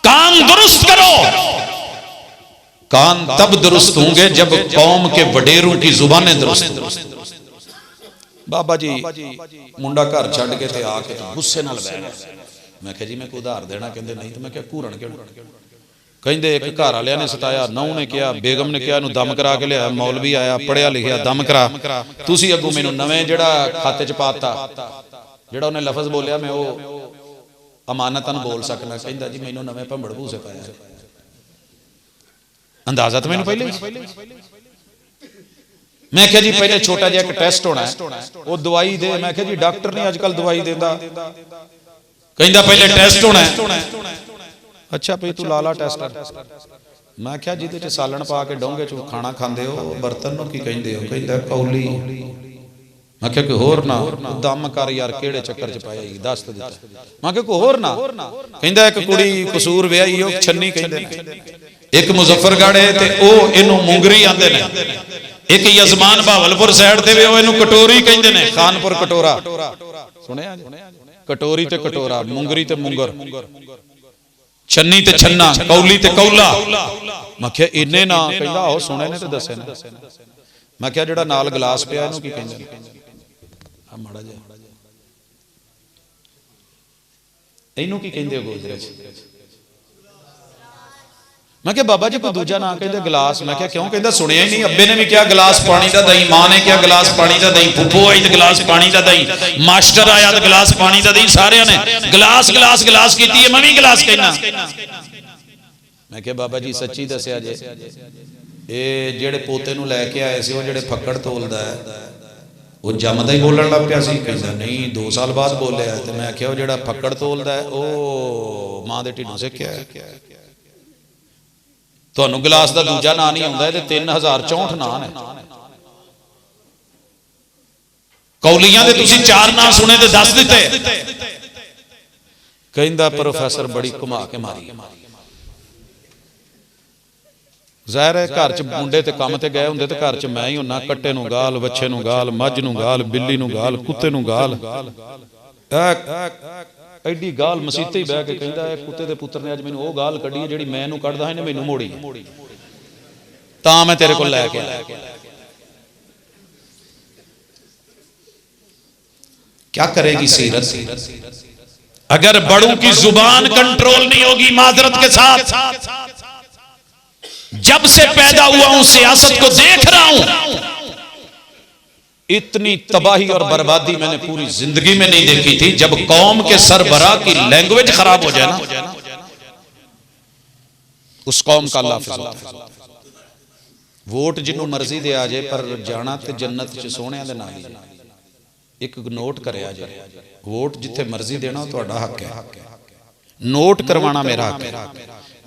A: कान दुरुस्त करो। कान तब दुरुस्त होंगे जब कौम के वडेरों की जुबानें दुरुस्त। बाबा जी मुंडा घर छड़ के ते आके गुस्से नाल बैठ गया। मैं कहा जी मैं कोई उधार देना? कहंदे नहीं। तो मैं क्या घूरन क्यों? कहंदे एक घर वालियां ने सताया, नौं ने कहा, बेगम ने कहा इहनूं दम करा के लिया। मौलवी आया पढ़िया लिखिया, दम करा। तुसीं अगों मैनूं नवें जिहड़ा खाते च पाता, जिहड़ा उहने लफज बोलिया मैं वो अमानतन बोल सकना। कहंदा जी मैनूं नवें भंबड़ भूसे पाया। अंदाजा तो मैनूं पहले। मैं क्या जी पहले छोटा जिहा एक टेस्ट होना है, वो दवाई दे। मैं क्या जी डॉक्टर नहीं अजकल दवाई देंदा। कहंदा पहले टेस्ट होना है। अच्छा भाई तू ला ला टेस्ट। मैं क्या जिहदे च सालन पा के डोंगे चो खाना खांदे हो, बर्तन नूं की कहिंदे हो? कहंदा कौली। मैं क्या कोई होर ना? दम कर यार केड़े चक्कर च पाया दस तो दिता। मैं क्या कोई होर ना? कहंदा एक कुड़ी कसूर विआही हो छन्नी कहंदे ने, एक मुजफ्फरगढ़ है ते ओ इहनूं मुंगरी आंदे ने, एक यजमान भावलपुर साइड ते वे इहनूं कटोरी कहंदे ने, खानपुर कटोरा सुनिया? कटोरी ते कटोरा, मुंगरी ते मुंगर, छन्नी ते छन्ना, कौली ते कौला। मैं क्या इन्ने ना? कहंदा आओ सुने ने ते दसे ने। मैं क्या जिहड़ा नाल गिलास पिया इहनूं की कहंदे ने? आ माड़ा जिहा इहनूं की कहंदे हो गोजरे च? मैं क्या बाबा जी कोई दूजा ना कहते गिलास? मैं क्या क्यों? कहता सुनिया ही नहीं। अब्बे ने भी क्या गिलास पानी का दई, मां ने क्या गिलास पानी का दई, फुफू आई तो गिलास पानी का दई, मास्टर आया तो गिलास पानी का दई, सारे ने गिलास गिलास गिलास की है, मैं भी गिलास कहना। मैं क्या बाबा जी सच्ची दसिया जे ये जेड़े पोते नूं लैके आए सी, वो जेड़े फक्कड़ तोलदा है वो जमदा ही बोलण लग पिया सी? कहंदा नहीं 2 साल बाद बोलिया। ते मैं आख्या वो जेड़ा फक्कड़ तोलदा है वो मां दे ढिड्डों सिक्ख्या है। तुहानूं गिलास का दूजा ना नहीं आउंदा, इहदे 3064 नां ने। कौलियां दे तुसीं 4 नां सुने ते 10 दिते। कहंदा प्रोफैसर बड़ी घुमा के मारी। ज़ाहिर है घर च मुंडे ते काम ते गए हुंदे ते घर च मैं ही हुन्ना। कट्टे नूं गाल, वच्छे नूं गाल, मझ नूं गाल, बिल्ली नूं गाल, कुत्ते नूं गाल, एडी गाल मसीते ही बह के कहंदा है कुत्ते दे पुत्र ने अज मैनूं ओह गाल कढी है जिहड़ी मैं इहनूं कढदा इहने मैनूं मोड़ी तां मैं तेरे कोल लैके आया। क्या करेगी सीरत अगर बड़ों की जुबान कंट्रोल नहीं होगी? माजरत के साथ जब से पैदा हुआ हूं सियासत को देख रहा हूं, इतनी तबाही और बर्बादी मैंने पूरी जिंदगी में नहीं देखी थी। जब कौम के सरबराह की लैंग्वेज खराब हो जाए ना, उस कौम का अल्लाह हाफिज़ होता है। वोट जिन्हों मर्जी दे आ जाए पर जाना तो जन्नत च सोहणियां दे नाल ही। एक नोट करिया जाए, वोट जिथे मर्जी देना तुहाडा हक है, नोट करवाना मेरा हक है।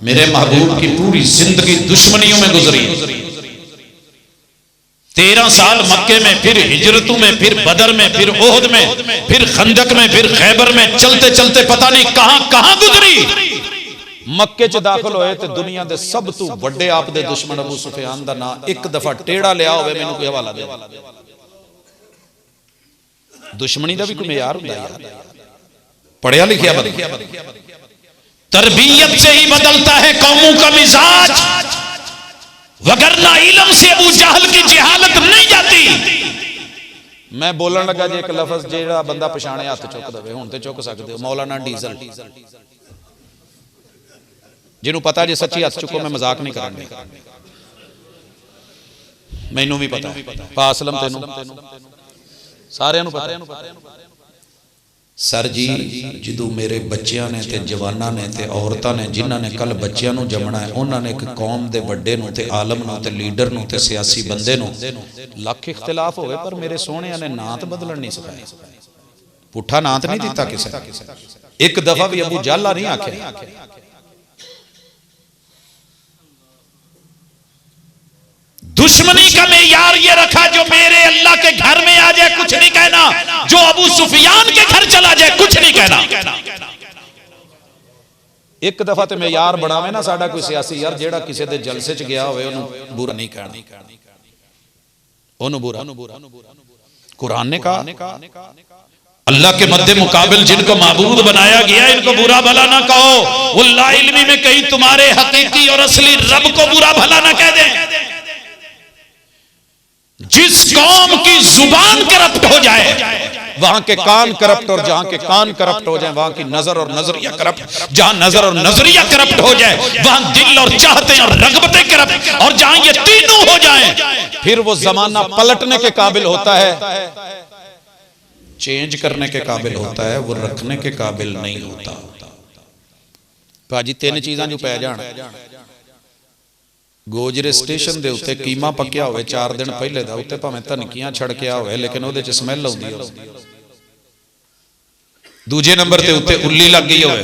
A: मेरे महबूब की पूरी जिंदगी दुश्मनियों में गुजरी। 13 साल मक्के में, फिर हिजरतों में, फिर बदर में, फिर ओहद में, फिर खंदक में, फिर खैबर में, चलते चलते पता नहीं कहां कहां गुजरी। मक्के च दाखिल होए तो दुनिया के सब तो बड़े आप दे दुश्मन अबू सुफियान दा नाम एक दफा टेढ़ा लिया होवे मैनूं कोई हवाला दे। दुश्मनी का भी कोई मेयार हुंदा यार, पढ़िया लिखिया बंदा। तरबियत से ही बदलता है कौमों का मिजाज, वगरना इल्म से अबू जहल की जहालत नहीं जाती। मैं बोलन लगा जे एक लफज जेड़ा बंदा पछाणे हथ चुक दे, हुण ते चुक सकदे हो, मौलाना डीजल, जिन्हों पता जे सच्ची हथ चुको, मैं मजाक नहीं करन दे, मैनू भी पता, पासलम तेनू सारियां नू पता। सर जी जो मेरे बच्चों ने ते जवाना ने ते औरतां ने जिन्हां ने कल बच्चों नू जमना है, उन्होंने एक कौम के वड्डे नू ते आलम नू ते लीडर नू ते सियासी बंदे नू लख इख्तिलाफ होवे पर मेरे सोहणिया ने नात बदलन नहीं सिखाया, पुठा नात नहीं दिता किसी, एक दफा भी अबू जाला नहीं आख्या। दुश्मनी का मेयार ये रखा जो मेरे अल्लाह के घर में आ जाए कुछ नहीं कहना, जो अबू सुफियान के घर चला जाए कुछ नहीं कहना। एक दफा तो मेयार बनावे ना साडा कोई सियासी यार, जेड़ा किसी दे जलसे च गया होवे ओनू बुरा नहीं कहना, ओनू बुरा। कुरान ने कहा अल्लाह के मद्दे मुकाबिल जिनको माबूद बनाया गया इनको बुरा भला ना कहो, वो ला इल्मी में कहीं तुम्हारे हकीकी और असली रब को बुरा भला ना कह दे। जिस कौम की जुबान करप्ट हो जाए वहां के कान करप्ट, और जहां के कान करप्ट हो जाए वहां की नजर और नजरिया करप्ट, जहां नजर और नजरिया करप्ट हो जाए वहां दिल और चाहते और रगबतें करप्ट, और जहां ये तीनों हो जाएं फिर वो जमाना पलटने के काबिल होता है, चेंज करने के काबिल होता है, वो रखने के काबिल नहीं होता। भाजी तीन चीज़ां जो पै जाण, गोजरे स्टेशन दे उत्ते कीमा पक्या होवे 4 दिन पहले दा, उत्ते भावें धनकियां छड़किया होवे लेकिन ओहदे च स्मैल आउंदी होवे। दूजे नंबर ते उत्ते उल्ली लग गई होवे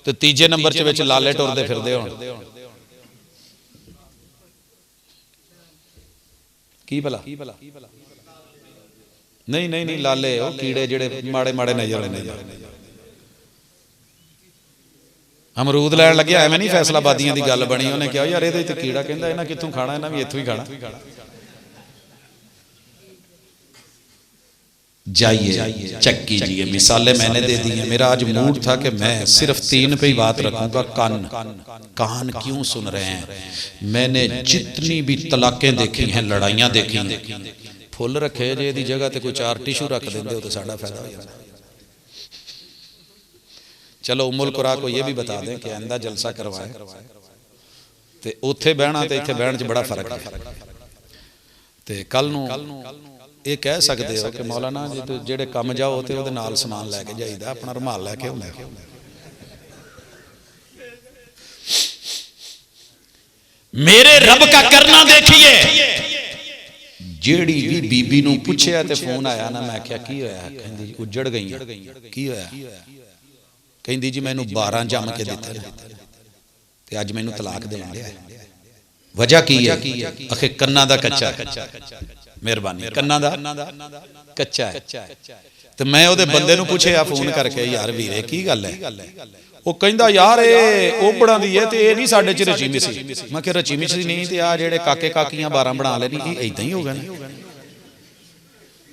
A: ते तीजे नंबर च विच लाले टुरदे फिरदे होण। की भला नहीं नहीं नहीं लाले ओ कीड़े जेड़े माड़े माड़े नजर आने। अमरूद लैन लगे एवं नहीं फैसलाबादियां की गल बनी, उन्हें कहा यार ये कीड़ा कहता इन्हें कितों खाना, इन्हें भी इत्थों ही खाना। जाइए चेक कीजिए, मिसालें मैंने दे दी हैं। मेरा आज मूड था कि मैं सिर्फ 3 पे ही बात रखूंगा, कान क्यों सुन रहे हैं। मैंने जितनी भी तलाकें देखी हैं, लड़ाइयां देखी हैं, फुल रखे जे दी जगह ते कोई 4 टिशू रख देंगे तो साडा फायदा हो जाता। चलो उम्मुल कुरा को ये भी बता दें कि आंदा जलसा करवाए तो उत्थे बहना तो इत्थे बहन च बड़ा फर्क है। तो कल नूं ये कह सकते हो कि मौलाना जी तो जेड़े कम जाओ तो उहदे नाल समान लैके जाईदा, अपना रुमाल लैके आउंदा। मेरे रब का करना देखिए, जेड़ी भी बीबी नूं पुछया ते फोन आया ना, मैं आख्या की होया, कहंदी उजड़ गई की होया, कहंदी जी मैनू 12 जम के दिते ते अज मैनू तलाक देण लिया। वजह की है? आखे कन्ना दा कच्चा, मेहरबानी कन्ना दा कच्चा है। ते मैं ओदे बंदे नूं पुछया फोन करके, यार वीरे की गल है? वो कहंदा यार ये ओबड़ा दी है ते ये नहीं साडे च रची मिसी। मैं कहा रची मिसी नहीं ते आ जेड़े काके काकियां 12 बना लेनी ये इदां ही हो गए।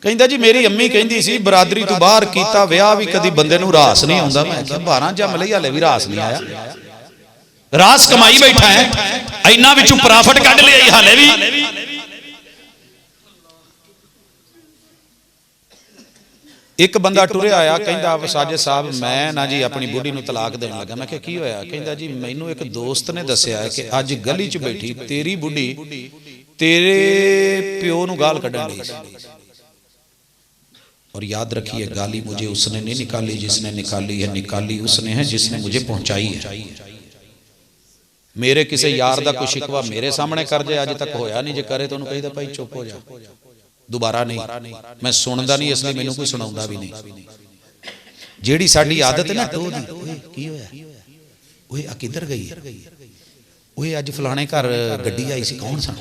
A: कहंदा जी मेरी अम्मी कहंदी सी बरादरी तो बाहर कीता विआह भी कदी बंदे नूं रास नहीं आउंदा। मैं कहा 12 जम लई हाले भी रास नहीं आया, रास कमाई बैठा है, इन्हां विचों प्रॉफिट कढ लिया हाले भी। एक बंदा टुरिया आया, कहंदा साजे साहब मैं ना जी अपनी बुढ़ी नूं तलाक देण लगा। मैं कहा की होया? कहंदा जी मैनू एक दोस्त ने दस्सिया है कि अज गली च बैठी तेरी बुढ़ी तेरे प्यो नूं गाल कढण लई सी। और याद रखिए गाली मुझे उसने नहीं निकाली, जिसने निकाली है निकाली उसने है जिसने मुझे पहुंचाई है। मेरे किसी यार दा कोई शिकवा मेरे सामने कर जाए, अज तक होया नहीं, जे करे तो कही भाई चुप हो जा, दोबारा नहीं। मैं सुनदा नहीं इसलिए मैनू कोई सुनाउंदा भी नहीं। जेड़ी साडी आदत है ना टो दी, ओए की होया, ओए आ किधर गई है, ओए अज फलाने घर गड्डी आई सी, कौन सा?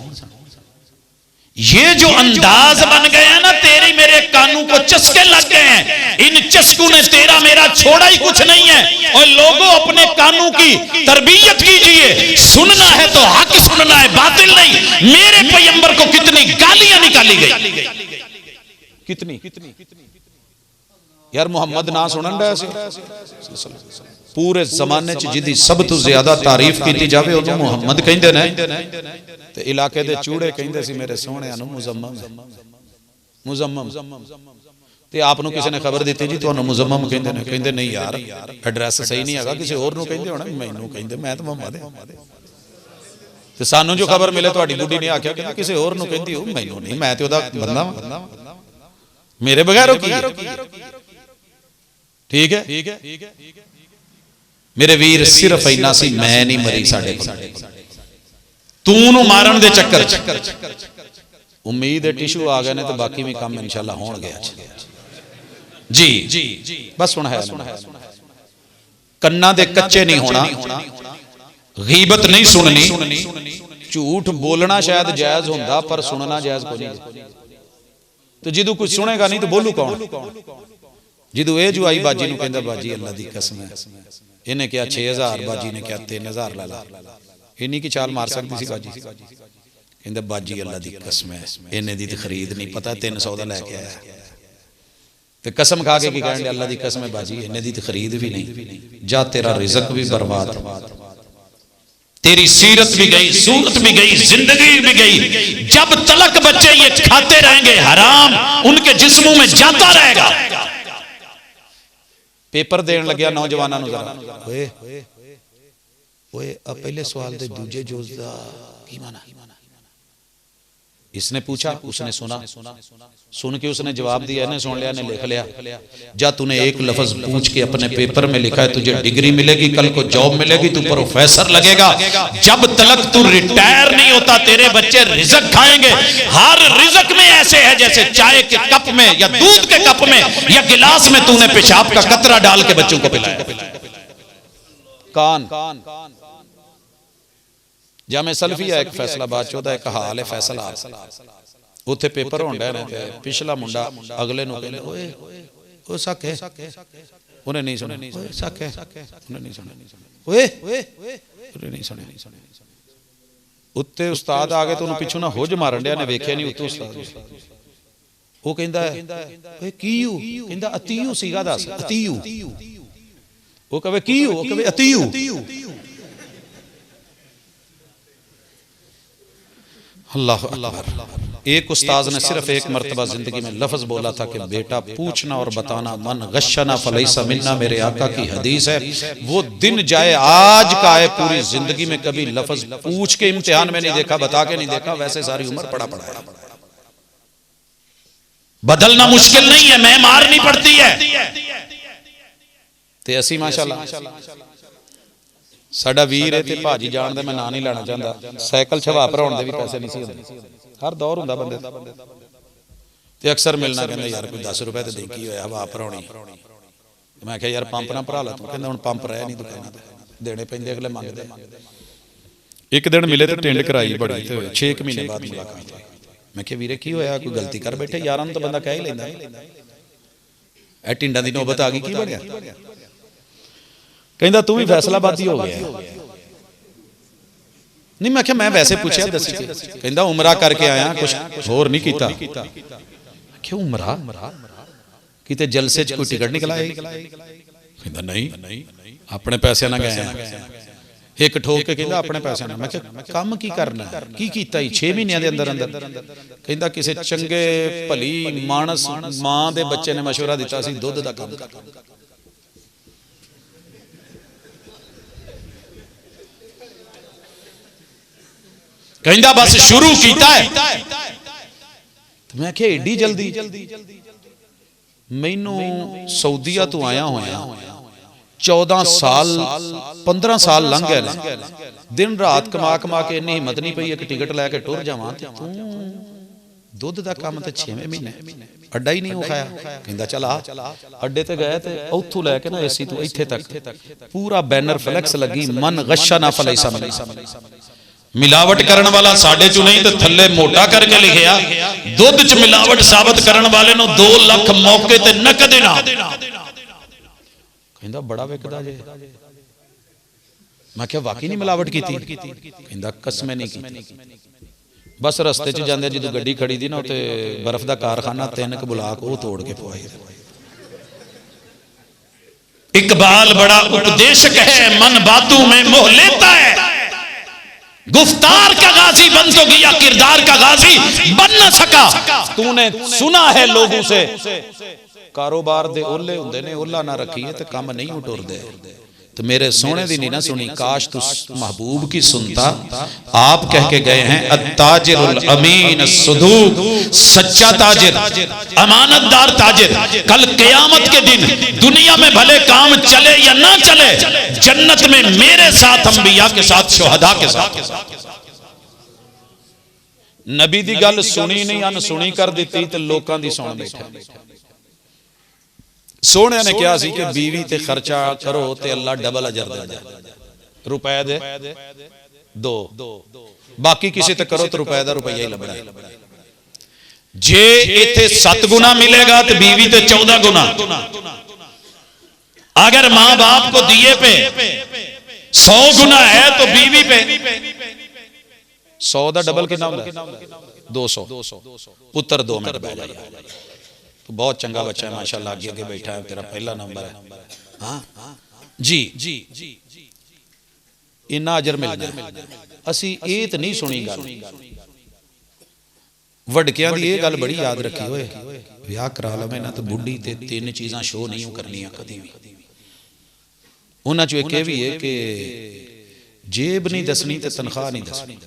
A: ये जो अंदाज बन गया ना, तेरी मेरे कानों को चस्के लग गए हैं, इन चस्कों ने तेरा मेरा छोड़ा ही कुछ नहीं है। और लोगों अपने कानों की तरबियत कीजिए, सुनना है तो हक सुनना है, बातिल नहीं। मेरे पैगंबर को कितनी गालियां निकाली गई, कितनी यार। मोहम्मद ना सुनन रहा सी पूरे जमाने च जिदी सब तो ज्यादा तारीफ की जाए उन्होंने मुहम्मद कहते हैं, ते इलाके दे चूड़े कहते सी मेरे सोहणिया नूं मुजम्मम। मुजम्मम ते आपनू किसी ने खबर दी जी तुहानू मुजम्मम कहंदे ने, कहंदे नहीं यार एड्रैस सही नहीं है, किसी होर नू कहंदे होना, मैनू कहंदे मैं तो मोहम्मद है। ते सानू जो खबर मिले तुहाडी बुढ़ी ने आख्या कि किसी होर नू कहंदी हो, मैनू नहीं, मैं ते ओदा बंदा वां, मेरे बगैर की ठीक है। मेरे वीर सिर्फ इन्ना सी, मैं नहीं मरी साडे कोल, तू नू मारन दे चक्कर उम्मीद है टिशू आ गए ने तो बाकी भी काम इंशाल्लाह होणगे जी। बस सुन है कन्ना दे कच्चे नहीं होना, गीबत नहीं सुननी, झूठ बोलना शायद जायज होंदा पर सुनना जायज कोई नहीं। तो जिदू कुछ सुनेगा नहीं तो बोलू कौन? जिदू ए जो आई बाजी नू कहंदा बाजी अल्लाह दी कसम है, इन्हें क्या 6000 बाजी ने क्या 3000 ला ला, इन्हीं की चाल मार सकती सी बाजी। कहंदा बाजी अल्लाह दी कसम है, इन्हें दी खरीद नहीं पता 300 दा लेके आया, ते कसम खा के की कहंदे अल्लाह दी कसम है बाजी इन्हें दी खरीद भी नहीं, जा तेरा रिज़्क भी बर्बाद, तेरी सीरत भी गई, सूरत भी गई, जिंदगी भी गई। जब तलक बच्चे ये खाते रहेंगे हराम, उनके जिस्मों में जाता रहेगा। पेपर देन लग्या नौजवानों नूं जरा ओए ओए अब पहले सवाल दे दूजे जोज दा की माना? इसने पूछा, उसने सुना, सुन के उसने जवाब दिया, ने सुन लिया, ने लिख लिया। जा तूने एक लफ्ज पूछ के अपने पेपर में लिखा है, तुझे डिग्री मिलेगी, कल को जॉब मिलेगी, तू प्रोफेसर लगेगा। जब तक तू रिटायर नहीं होता तेरे बच्चे रिज़्क खाएंगे। हर रिज़्क में ऐसे है जैसे चाय के कप में या दूध के कप में या गिलास में तूने पेशाब का कतरा डाल के बच्चों को पिलाया। कान जामे सल्फिया एक फैसलाबाद चौदा एक हाल है फैसला, उत्थे पेपर होंदा है, पिछला मुंडा अगले नूं कहंदा ओए ओ सक है, उन्हें नहीं सुने, ओए सक है, उन्हें नहीं सुने, ओए उन्हें नहीं सुने। उत्ते उस्ताद आ गए तो उन्हें पिछू ना हुज मारन दिया, ने वेख्या नहीं उत्ते उस्ताद। वो कहंदा ओए कीयू, कहंदा अतीयू सीगा दस अतीयू। वो कहे कीयू, वो कहे अतीयू। अल्लाह अल्लाह। एक उस्ताद ने सिर्फ एक मर्तबा जिंदगी में लफ्ज बोला था कि बेटा पूछना और बताना, मन गशना फलैसा मिन्ना, मेरे आका की हदीस है। वो दिन जाए आज का है, पूरी जिंदगी में कभी लफ्ज पूछ के इम्तिहान में नहीं देखा, बता के नहीं देखा, वैसे सारी उम्र पड़ा है। बदलना मुश्किल नहीं है, मैं मारनी पड़ती है। ते असी माशाअल्लाह साडा वीर है ते भाजी जान दे, मैं ना नहीं लेना चाहता, साइकिल छवा भराउण दे भी पैसे नहीं सी हुंदे। हर दौर हुंदा बंदे ते अक्सर मिलना, कहंदा यार कोई 10 रुपए ते दे की होया हवा भराउणी। मैं कहा यार पंप ना भरा ला तू, कहंदा हुण पंप रह नहीं दुकान ते, देने पैंदे अगले मंगदे। एक दिन मिले ते टिंड कराई बड़ी, ते 6 महीने बाद मुलाकात। मैं कहा वीरे की होया, कोई गलती कर बैठे? यारां नूं तां बंदा कह ही लैंदा, ए टिंडा दी नौबत आ गई, की बनिया? कहंदा तू भी फैसलाबादी हो गया। नहीं मैं क्या, मैं वैसे पूछा दसी, कहंदा उमरा करके आया, कुछ होर नहीं कीता। क्यों उमरा? किते जलसे च कोई टिकट निकला है? कहंदा नहीं, अपने पैसे ना गए। एक ठोक के कहंदा अपने पैसे ना। मैं क्या काम की करना, की कीता? 6 महीने दे अंदर अंदर। कहंदा किसी चंगे भली मानस मां दे बच्चे ने मशवरा दिता सी दुध दा काम कर। कहंदा बस शुरू कीता है। मैं क्या एडी जल्दी? मैनू सऊदीया तो आया होया 14 साल 15 साल लंघ गए, दिन रात कमा कमा के इन्नी हिम्मत नहीं पई एक टिकट लैके टुर जावां। तू दुध दा काम ते 6वें महीने अड्डा ही नहीं उखाया। कहंदा चल आ। अड्डे ते गए ते उत्थों लैके ना एसी तो इत्थे तक पूरा बैनर फ्लैक्स लगी, मन गशना फलैसा मिला। मिलावट करने वाला साडे चो नहीं तो थले मोटा करके लिखिया, दुध च मिलावट साबित करने वाले नो 2 लाख मौके ते नकद इनाम। कहंदा बड़ा विकदा जे। मैं क्या वाकई नहीं मिलावट की? कहंदा कसमें नहीं की। बस रस्ते च जांदे जो गड्डी खड़ी थी ना, उत्ते बर्फ का कारखाना 3 ब्लाक वो तोड़ के पवाई। इकबाल बड़ा उपदेशक है, मन बातों में मोह लेता है। गुफ्तार का गाजी बन तो गया, किरदार का गाजी बन ना सका। तूने सुना है लोगों से कारोबार दे ओले हुंदे ने, ओला ना रखिए तो काम नहीं उटुरदे। तो मेरे सोने दी नहीं ना सुनी, काश तू महबूब की सुनता। आप कह के गए हैं अत्ताजिरुल अमीन अस्सदूक, सच्चा ताजिर, अमानतदार ताजिर, कल क़यामत के दिन दुनिया में भले काम चले या ना चले, जन्नत में मेरे साथ, अंबिया के साथ, शुहदा के साथ। नबी दी गल सुनी नहीं अनसुनी कर दी तो लोकां दी सुन बैठा। सोने ने कहा सी कि बीवी ते खर्चा करो ते अल्लाह डबल अजर देंदा, रुपए दे दो, बाकी किसी ते करो तो रुपए दा रुपया ही लभना। जे इत्थे 7 गुना मिलेगा तो बीवी ते 14 गुना। अगर मां बाप को दिए पे 100 गुना है तो बीवी पे 100 दा डबल कितना होंदा? 200। पुत्र 2 मिनट बैठ जाए तो बहुत चंगा बच्चा है माशाल्लाह, आगे आगे बैठा है, तेरा पहला नंबर है। हाँ जी इन्ना अजर मिलना है। असी ये तो नहीं सुनी गल, वडकियां दी ये गल बड़ी याद रखी होए, विआह करा लवे ना तो बुढ़ी ते 3 चीज़ां शो नहीं करनियां कदी भी। उन्हां चों एक भी है कि जेब नहीं दसनी ते तनख्वाह नहीं दसनी।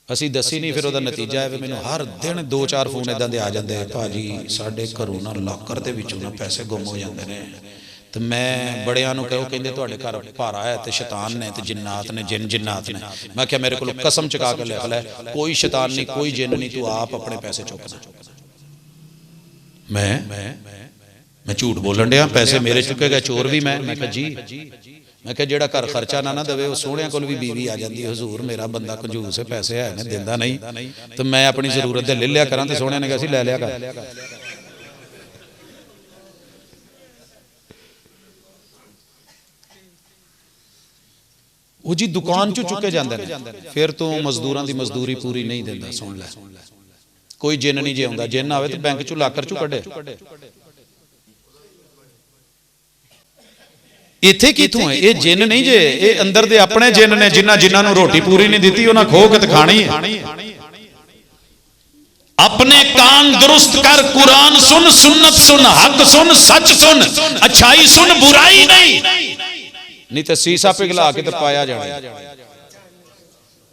A: असी दसी नहीं, फिर नतीजा है मैनू हर दिन 2-4 फोन इदां दे आ जाते हैं, भाजी साडे घरों ना लाकर दे विचों ना पैसे गुम हो जाते हैं। तो मैं बड़ियां नूं कहो, कहंदे तुहाडे घर भारा है तो शैतान ने तो जिन्नात ने, जिन्नात ने। मैं क्या मेरे को कसम चुका के लिख लै, कोई शैतान नहीं, कोई जिन नहीं, तू आप अपने पैसे चुकना। मैं झूठ बोलन दिया, पैसे मेरे चुके गए, चोर भी मैं कहा जी, मैं कहा जेड़ा घर खर्चा ना दे वो सोहणियां कोल भी बीवी आ जाती है, हुजूर मेरा बंदा कंजूस है, पैसे है ने दिंदा नहीं, तो मैं अपनी जरूरत दे ले लिया करा, तो सोहणियां ने कहा सी ले लिया कर। वो जी दुकान चो चुके जाते हैं, फिर तो मजदूरां दी मजदूरी पूरी नहीं दिंदा। सुन लै, कोई जिन नहीं जे आउंदा, जिन आवे तो बैंक चो लाकर चो कढे। इत्थे किथों है ये जिन नहीं जे, ये अंदर दे अपने जिन ने, जिन्हां रोटी पूरी नहीं दी उन्हां खो के खानी है। अपने कान दुरुस्त कर, कुरान सुन, सुन्नत सुन, हक सुन, सच सुन, अच्छाई सुन, बुराई नहीं तो सीसा पिघला के तो पाया जाना।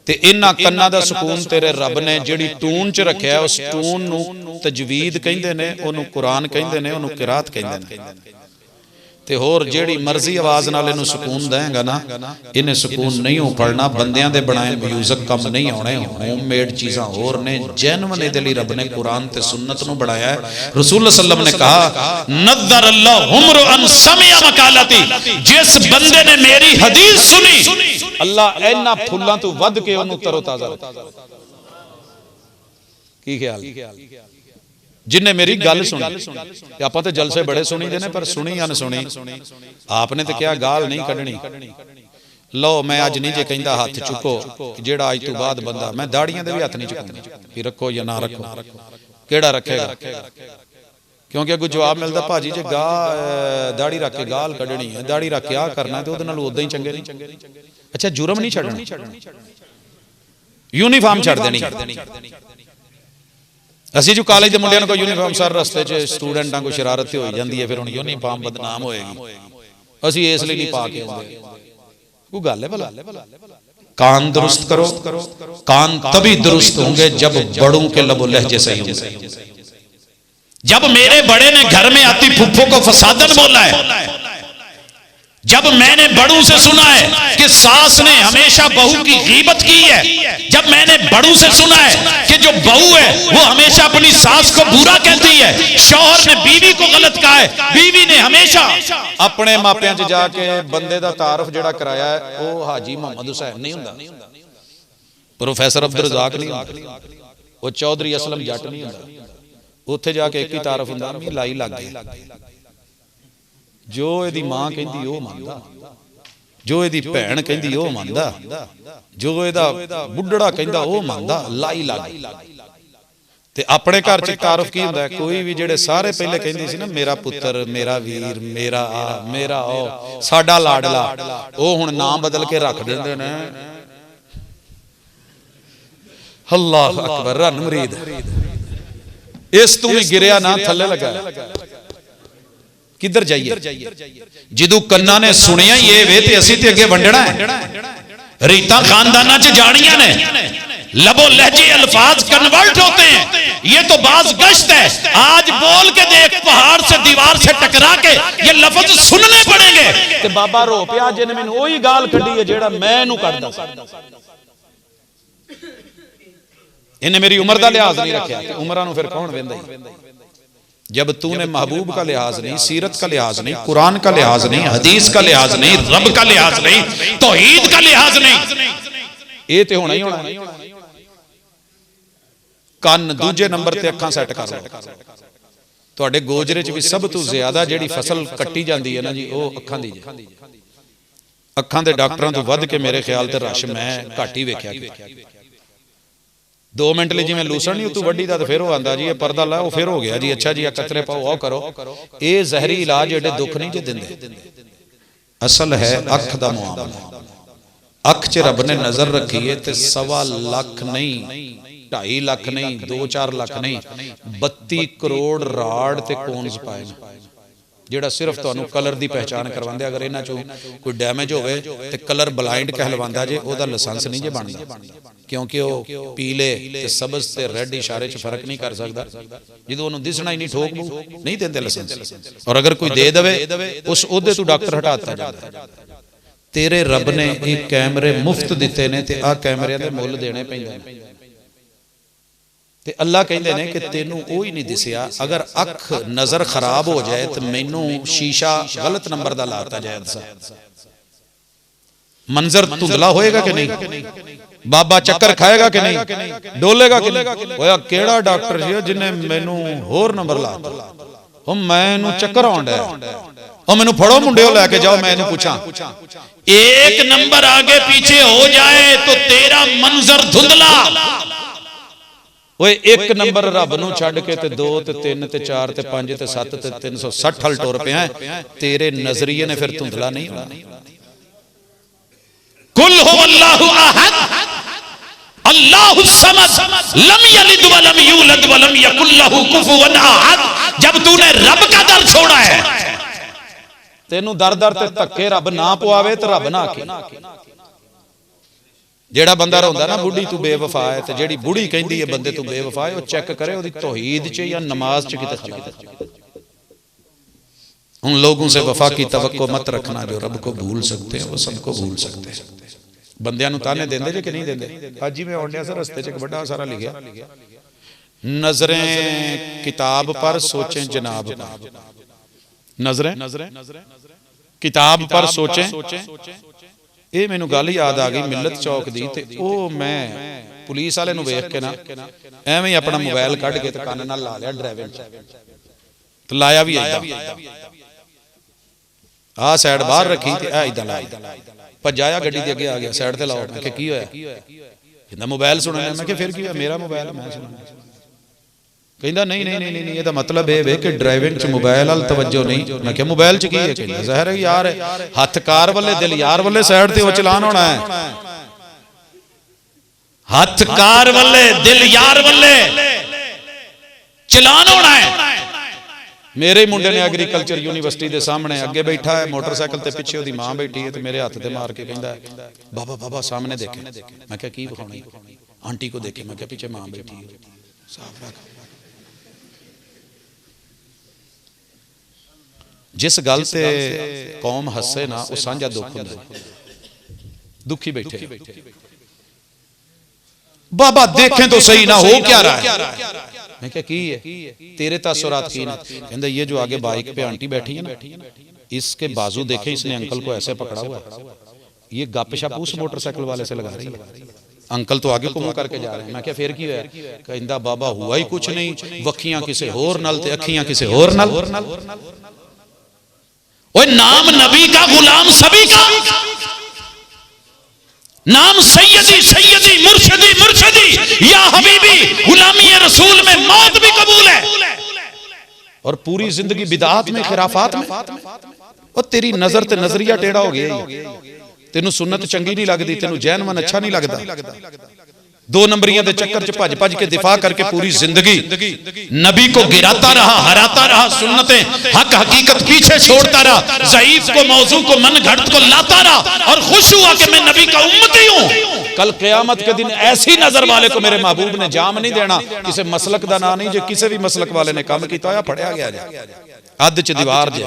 A: ते इन्हां कन्नां दा सुकून तेरे रब ने जिहड़ी टून च रखिया, उस टून नूं तजवीद कहंदे ने, ओनूं कुरान कहंदे ने, ओनूं किरात कहंदे ने। ते होर जेड़ी मर्जी आवाज नाल इनू सुकून देगा ना, इन्हें सुकून नहीं हो पड़ना। बंदियां दे बनाए म्यूजिक कम नहीं आने, होममेड चीज़ां होर ने। जैनवन इहदे लई रब ने कुरान ते सुन्नत नूं बनाया है। रसूल सल्लम ने कहा नज़र अल्लाह उम्रअन समिया मकालती, जिस बंदे ने मेरी हदीस सुनी, अल्लाह इन्हां फुल्लां तो वध के उहनूं तरोताजा रखे। की ख्याल? जिन्हें मेरी गल सुनी, आप तो जलसे बड़े सुनी देने, पर सुनी अनसुनी आपने तो क्या गाल नहीं कढ़नी। लो मैं अज नहीं जे कहंदा हाथ चुको, जेड़ा अज तो बाद बंदा, मैं दाड़ियां दे भी हाथ नहीं चुकांदा कि रखो या ना रखो, केड़ा रखेगा? क्योंकि अगू जवाब मिलता भाजी जे दाड़ी रख के गाल कढ़नी है, दाड़ी रख के आ करना है, तो उहदे नाल उदां ही चंगे नहीं। अच्छा जुर्म नहीं छड्डना, यूनीफॉर्म छड्ड देनी। असी जो कॉलेज के मुंडियां को यूनीफॉर्म सर रस्ते च स्टूडेंटां को शरारत हो जाती है, फिर हुण यूनीफॉर्म बदनाम होएगी, असी इसलिए नहीं पा के आउंदे। कोई गल है भला? कान दुरुस्त करो, कान तभी दुरुस्त होंगे जब बड़ों के लबो लहजे सही होंगे। जब मेरे बड़े ने घर में आती फुफ्फो को फसादन बोला है, जब मैंने बड़ों से सुना है कि सास ने हमेशा बहू की गीबत की है, जब मैंने बड़ों से सुना है कि जो बहू है वो हमेशा अपनी सास को बुरा कहती है, शौहर ने बीवी को गलत कहा है, बीवी ने हमेशा अपने मापियां च जाके बंदे दा तारफ जेड़ा कराया है वो हाजी मोहम्मद हुसैन नहीं हुंदा, प्रोफेसर अब्दुल रज़ाक नहीं हुंदा, वो चौधरी असलम जट नहीं हुंदा। उत्थे जाके एक ही तारफ हुंदा, लाई लग गई। जो इहदी मां कहंदी ओ मनदा, जो इहदी भैन कहंदी ओ मनदा, जो इहदा बुढ़ड़ा कहंदा ओ मनदा, लाई लग। ते अपने घर च तारफ की हुंदा, कोई भी जेड़े सारे पहले कहंदे सी ना मेरा पुत्र, मेरा वीर, मेरा आ, मेरा ओ, साडा लाडला, ओ हुण नाम बदल के रख दिंदे ने अल्लाह अकबर रन मुरीद इस तू भी गिरिया ना थले लगा किधर जाइए जिदू कन्ना ने सुनिया ये वे ते असी ते अगे वंडना है रीता खानदाना च जानिया ने लबो लहजे अल्फाज कन्वर्ट होते हैं ये तो बाज गश्त है आज बोल के देख पहाड़ से दीवार से टकरा के ये लफ्ज सुनने पड़ेंगे ते बाबा रो पिया जिन्हें मैंने वही गाल कढ़ी है जेड़ा मैं नू कढ़दा इन्हें मेरी उम्र का लिहाज नहीं रखा उम्र फिर कौन वेंदा जब तूने महबूब का लिहाज नहीं सीरत का लिहाज नहीं कुरान का लिहाज नहीं हदीस का लिहाज नहीं रब का लिहाज नहीं तौहीद का लिहाज नहीं ये तो होना ही होना कान दूजे नंबर ते अखां सैट कर लो तुहाडे गोजरे च भी सब तो ज्यादा जिहड़ी फसल कट्टी जाती है ना जी वो अखां दी अखां दे डॉक्टरां तो वध के मेरे ख्याल ते रश मैं घट ही वेख्या 2 मिनट लिए जिवें लूसण नहीं उतों वड्डी दा ते फिर वो आंदा जी ये पर्दा ला वो फिर हो गया जी अच्छा जी कतरे पाओ आओ करो ये जहरी इलाज एडे दुख नहीं जे दिंदे असल है अख दा मुआमला अख च रब ने नजर रखी है ते 1.25 लाख नहीं 2.5 लाख नहीं 2-4 लाख नहीं 32 करोड़ राड ते कोन्स पाए जेड़ा सिर्फ तुहानू कलर दी पहचान करवांदे अगर इन्हां चों कोई डैमेज होवे ते कलर ब्लाइंड कहलवांदा जे ओदा लाइसेंस नहीं जे बनदा क्योंकि वो पीले ते सबज ते रेड इशारे च फर्क नहीं कर सकदा जदों ओनू दिसना ही नहीं ठोक नहीं देंदे लाइसेंस और अगर कोई दे देवे उस ओहदे तो डॉक्टर हटाता जांदा तेरे रब ने ये कैमरे मुफ्त दिते ने ते आ कैमरिਆਂ दे मुੱਲ देने पैंदे ने ते अल्लाह कहते ने कि तेनू वो ही नहीं दिसिया अगर अख नजर खराब हो जाए तो मैनू शीशा गलत नंबर का लाता जाए मंजर धुंधला होएगा कि नहीं बाबा चक्कर खाएगा कि नहीं डोलेगा कि नहीं होया केड़ा डॉक्टर जी जिन्हें मैनू होर नंबर लाता मैनू चक्कर आउंड है मैनू फड़ो मुंडे लैके जाओ मैं पूछा एक नंबर आगे पीछे हो जाए तो तेरा मंजर धुंधला एक नंबर रब नूं छड्ड के ते 2 ते 3 ते 4 ते 5 ते 7 ते 360 हल टुर पिया तेरे नजरिए ने फिर धुंधला नहीं होना कुल हुवल्लाहु अहद अल्लाहु समद लम यलिद व लम यूलद व लम यकुल लहू कुफुवन अहद जब तूने रब का दर छोड़ा है तेनू दर दर ते धक्के रब ना पवावे ते रब ना आखे जेड़ा बंदा रोंदा ना बुढ़ी तू बेवफा है ते जेड़ी बुढ़ी कहंदी है बंदे तू बेवफा है वो चेक करे ओदी तौहीद च या नमाज च किते खलल उन लोगों से वफा की तवक्को मत रखना जो रब को भूल सकते हैं वो सबको भूल सकते हैं बंदियां नूं ताने देंदे जे कि नहीं देंदे आज ही मैं आउंदिया सर रस्ते च एक बड़ा सारा लिखिया नजरें किताब पर सोचें जनाब पर नजरें किताब पर सोचें ये मैनू गल याद आ गई मिलत चौक दी ते ओ मैं पुलिस वाले नूं वेख के ना एवें ही अपना मोबाइल कढ के ते कान नाल ला लिया ड्राइविंग ते लाया भी ऐदा आ साइड बाहर रखी ते आ इदां ला भजाया गड्डी दे अगे आ गया साइड ते लाओ मैं की होया कहंदा मोबाइल सुनना मैं फिर की होया मेरा मोबाइल मैं सुनना कहंदा नहीं नहीं नहीं नहीं ये मतलब है कि ड्राइविंग च मोबाइल वाल तवज्जो नहीं मैं क्या मोबाइल च की है कहंदा ज़ाहिर है यार हथ कार वाले दिल यार वाले साइड ते वो चलान होना है हथ कार वाले दिल यार वाले चलान होना है मेरे मुंडे ने एग्रीकल्चर यूनिवर्सिटी के सामने अगे बैठा है मोटरसाइकिल ते पिछे ओदी मां बैठी है ते मेरे हाथ ते मार के कहंदा बाबा बाबा सामने देखे मैं क्या की विखाउणी आंटी को देखे मैं क्या पीछे मां बैठी है साफ रख जिस गल से कौम हसे ना वो सांझा दुख हुंदा दुखी बैठे बाबा देखें तो सही ना हो क्या रहा है मैं क्या की है तेरे तासुरात की ना कहंदा ये जो आगे बाइक पे आंटी बैठी है ना इसके बाजू देखे इसने अंकल को ऐसे पकड़ा हुआ है ये गपशप उस मोटरसाइकिल वाले से लगा रही है अंकल तो आगे को मुंह करके जा रहे हैं मैं क्या फिर की है कहंदा बाबा हुआ ही कुछ नहीं वखियां किसे होर नाल ते अखियां किसे होर नाल ओए नाम नबी का गुलाम सभी का नाम सैयदी सैयदी मुर्शिदी मुर्शिदी या हबीबी गुलामी रसूल में मौत भी कबूल है और पूरी जिंदगी बिदात में खिराफात में और तेरी नजर ते नजरिया टेढ़ा हो गया तेनू सुन्नत चंगी नहीं लगती तेनू जैन मन अच्छा नहीं लगता दो नंबरियां के चक्कर च भज भज के दिफा करके पूरी जिंदगी नबी को गिराता रहा, हराता रहा, सुन्नतें हक हकीकत पीछे छोड़ता रहा, ज़ईफ को मौजू को मन घड़त को लाता रहा और खुश हुआ कि मैं नबी का उम्मती हूं। कल क़यामत के दिन ऐसी नजर वाले को मेरे महबूब ने जाम नहीं देना। किसी मसलक का ना नहीं, जो किसी भी मसलक वाले ने काम किया फड़िया गया जाए अध च दीवार जे,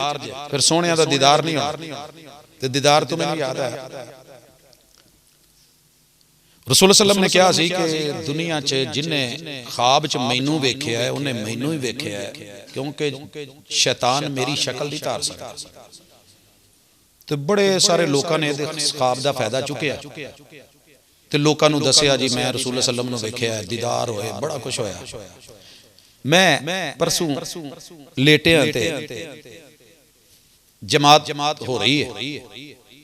A: फिर सोने का दीदार नहीं होना। ते दीदार तुम्हें याद है रसूल सल्लम ने कहा सी कि दुनिया च जिन्हें ख्वाब च मैनू वेख्या है उन्हें मैनू ही वेख्या है, क्योंकि शैतान मेरी शक्ल नहीं धार सकता। तो बड़े सारे लोगों ने ख्वाब का फायदा चुकया ते लोगों को दसिया जी मैं रसूल सल्लम नूं वेख्या है, दीदार होए, बड़ा कुछ होया। मैं परसों लेटिया ते जमात हो रही है